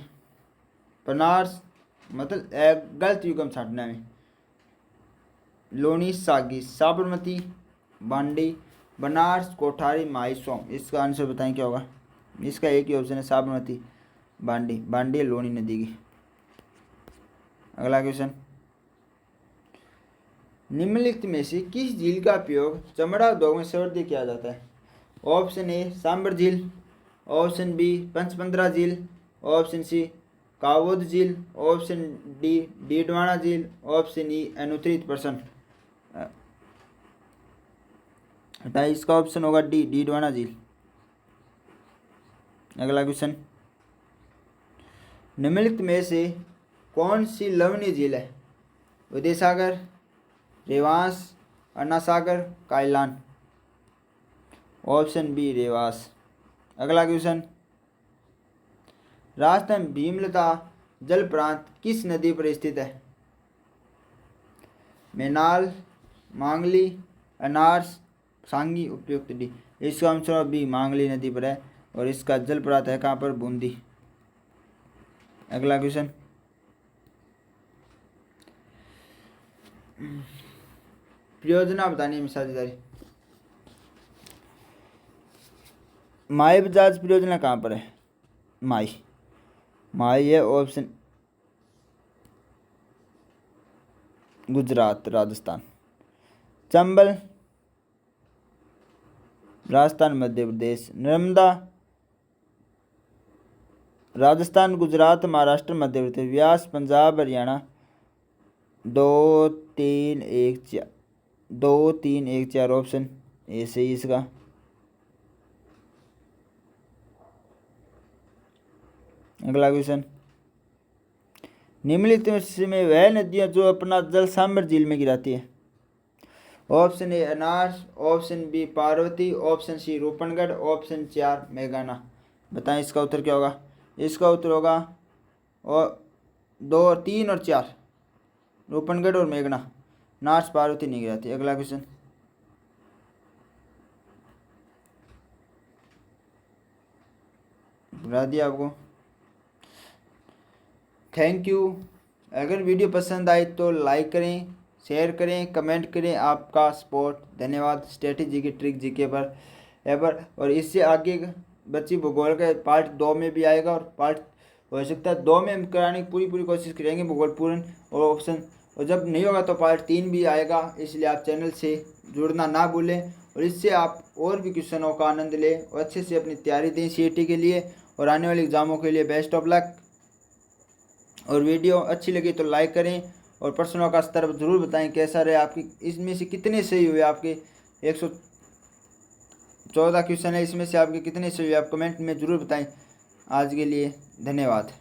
बनारस, मतलब गलत युगम छाटना में, लोनी सागी, साबरमती, बांडी, बनारस, कोठारी, माई सोम। इसका आंसर बताएं क्या होगा? इसका एक ही ऑप्शन है, साबरमती, बांडी। बांडी है लोनी नदी की। अगला क्वेश्चन, निम्नलिखित में से किस झील का उपयोग चमड़ा उद्योग में सर्वाधिक किया जाता है? ऑप्शन ए सांबर झील, ऑप्शन बी पंचपंद्रा झील, ऑप्शन सी कावोद झील, ऑप्शन डी डीडवाना झील, ऑप्शन ई अनुत्तरित प्रश्न। हटाइए, इसका ऑप्शन होगा डी डीडवाना झील। अगला क्वेश्चन, निम्नलिखित में से कौन सी लवणीय झील है? उदय सागर, रेवांस, अन्ना सागर, कायलान। Option B Revasa. अगला क्वेश्चन, राजस्थान भीमलता जल प्रांत किस नदी पर स्थित है? मेनाल, मांगली, अनारस, सांगी, उपयुक्त डी। इसका आंसर बी मांगली नदी पर है और इसका जल प्रांत है कहाँ पर? बूंदी। अगला क्वेश्चन, परियोजना बतानी है साझेदारी। माई बजाज परियोजना कहाँ पर है? माई है option Gujarat, Rajasthan. Chambal Rajasthan, Madhya Pradesh. Narmada Rajasthan, Gujarat, Maharashtra, Madhya Pradesh. Vyas Punjab, Haryana. 2 3 1 4, 2 3 1 4 option A सही इसका। अगला क्वेश्चन, निम्नलिखित में वह नदियां जो अपना जल सांबर झील में गिराती है? Option A Anar, option B Parvati, option C Roopangarh, option 4 मेघना। बताएं इसका उत्तर क्या होगा? इसका उत्तर होगा और 2 3 और 4, रूपनगढ़ और मेघना। नार्स पार्वती नहीं गिराती। अगला क्वेश्चन, बुला दिया आपको। Thank you. अगर वीडियो पसंद आई तो लाइक करें, शेयर करें, कमेंट करें। आपका सपोर्ट धन्यवाद। स्ट्रेटेजी की ट्रिक जीके पर एवर। और इससे आगे बच्ची भूगोल का पार्ट 2 में भी आएगा और पार्ट हो सकता है 2 में हम कराने की पूरी कोशिश करेंगे भूगोल पूर्ण और ऑप्शन। और जब नहीं होगा तो पार्ट 3 भी आएगा। इसलिए आप चैनल से जुड़ना ना भूलें और इससे आप और भी क्वेश्चनों का आनंद लें और अच्छे से अपनी तैयारी दें सीईटी के लिए और आने वाले एग्ज़ामों के लिए। Best of luck. और वीडियो अच्छी लगी तो लाइक करें और प्रश्नों का स्तर ज़रूर बताएं कैसा रहे आपकी। इसमें से कितने सही हुए आपके? 114 क्वेश्चन है, इसमें से आपके कितने सही हुए आप कमेंट में ज़रूर बताएं। आज के लिए धन्यवाद।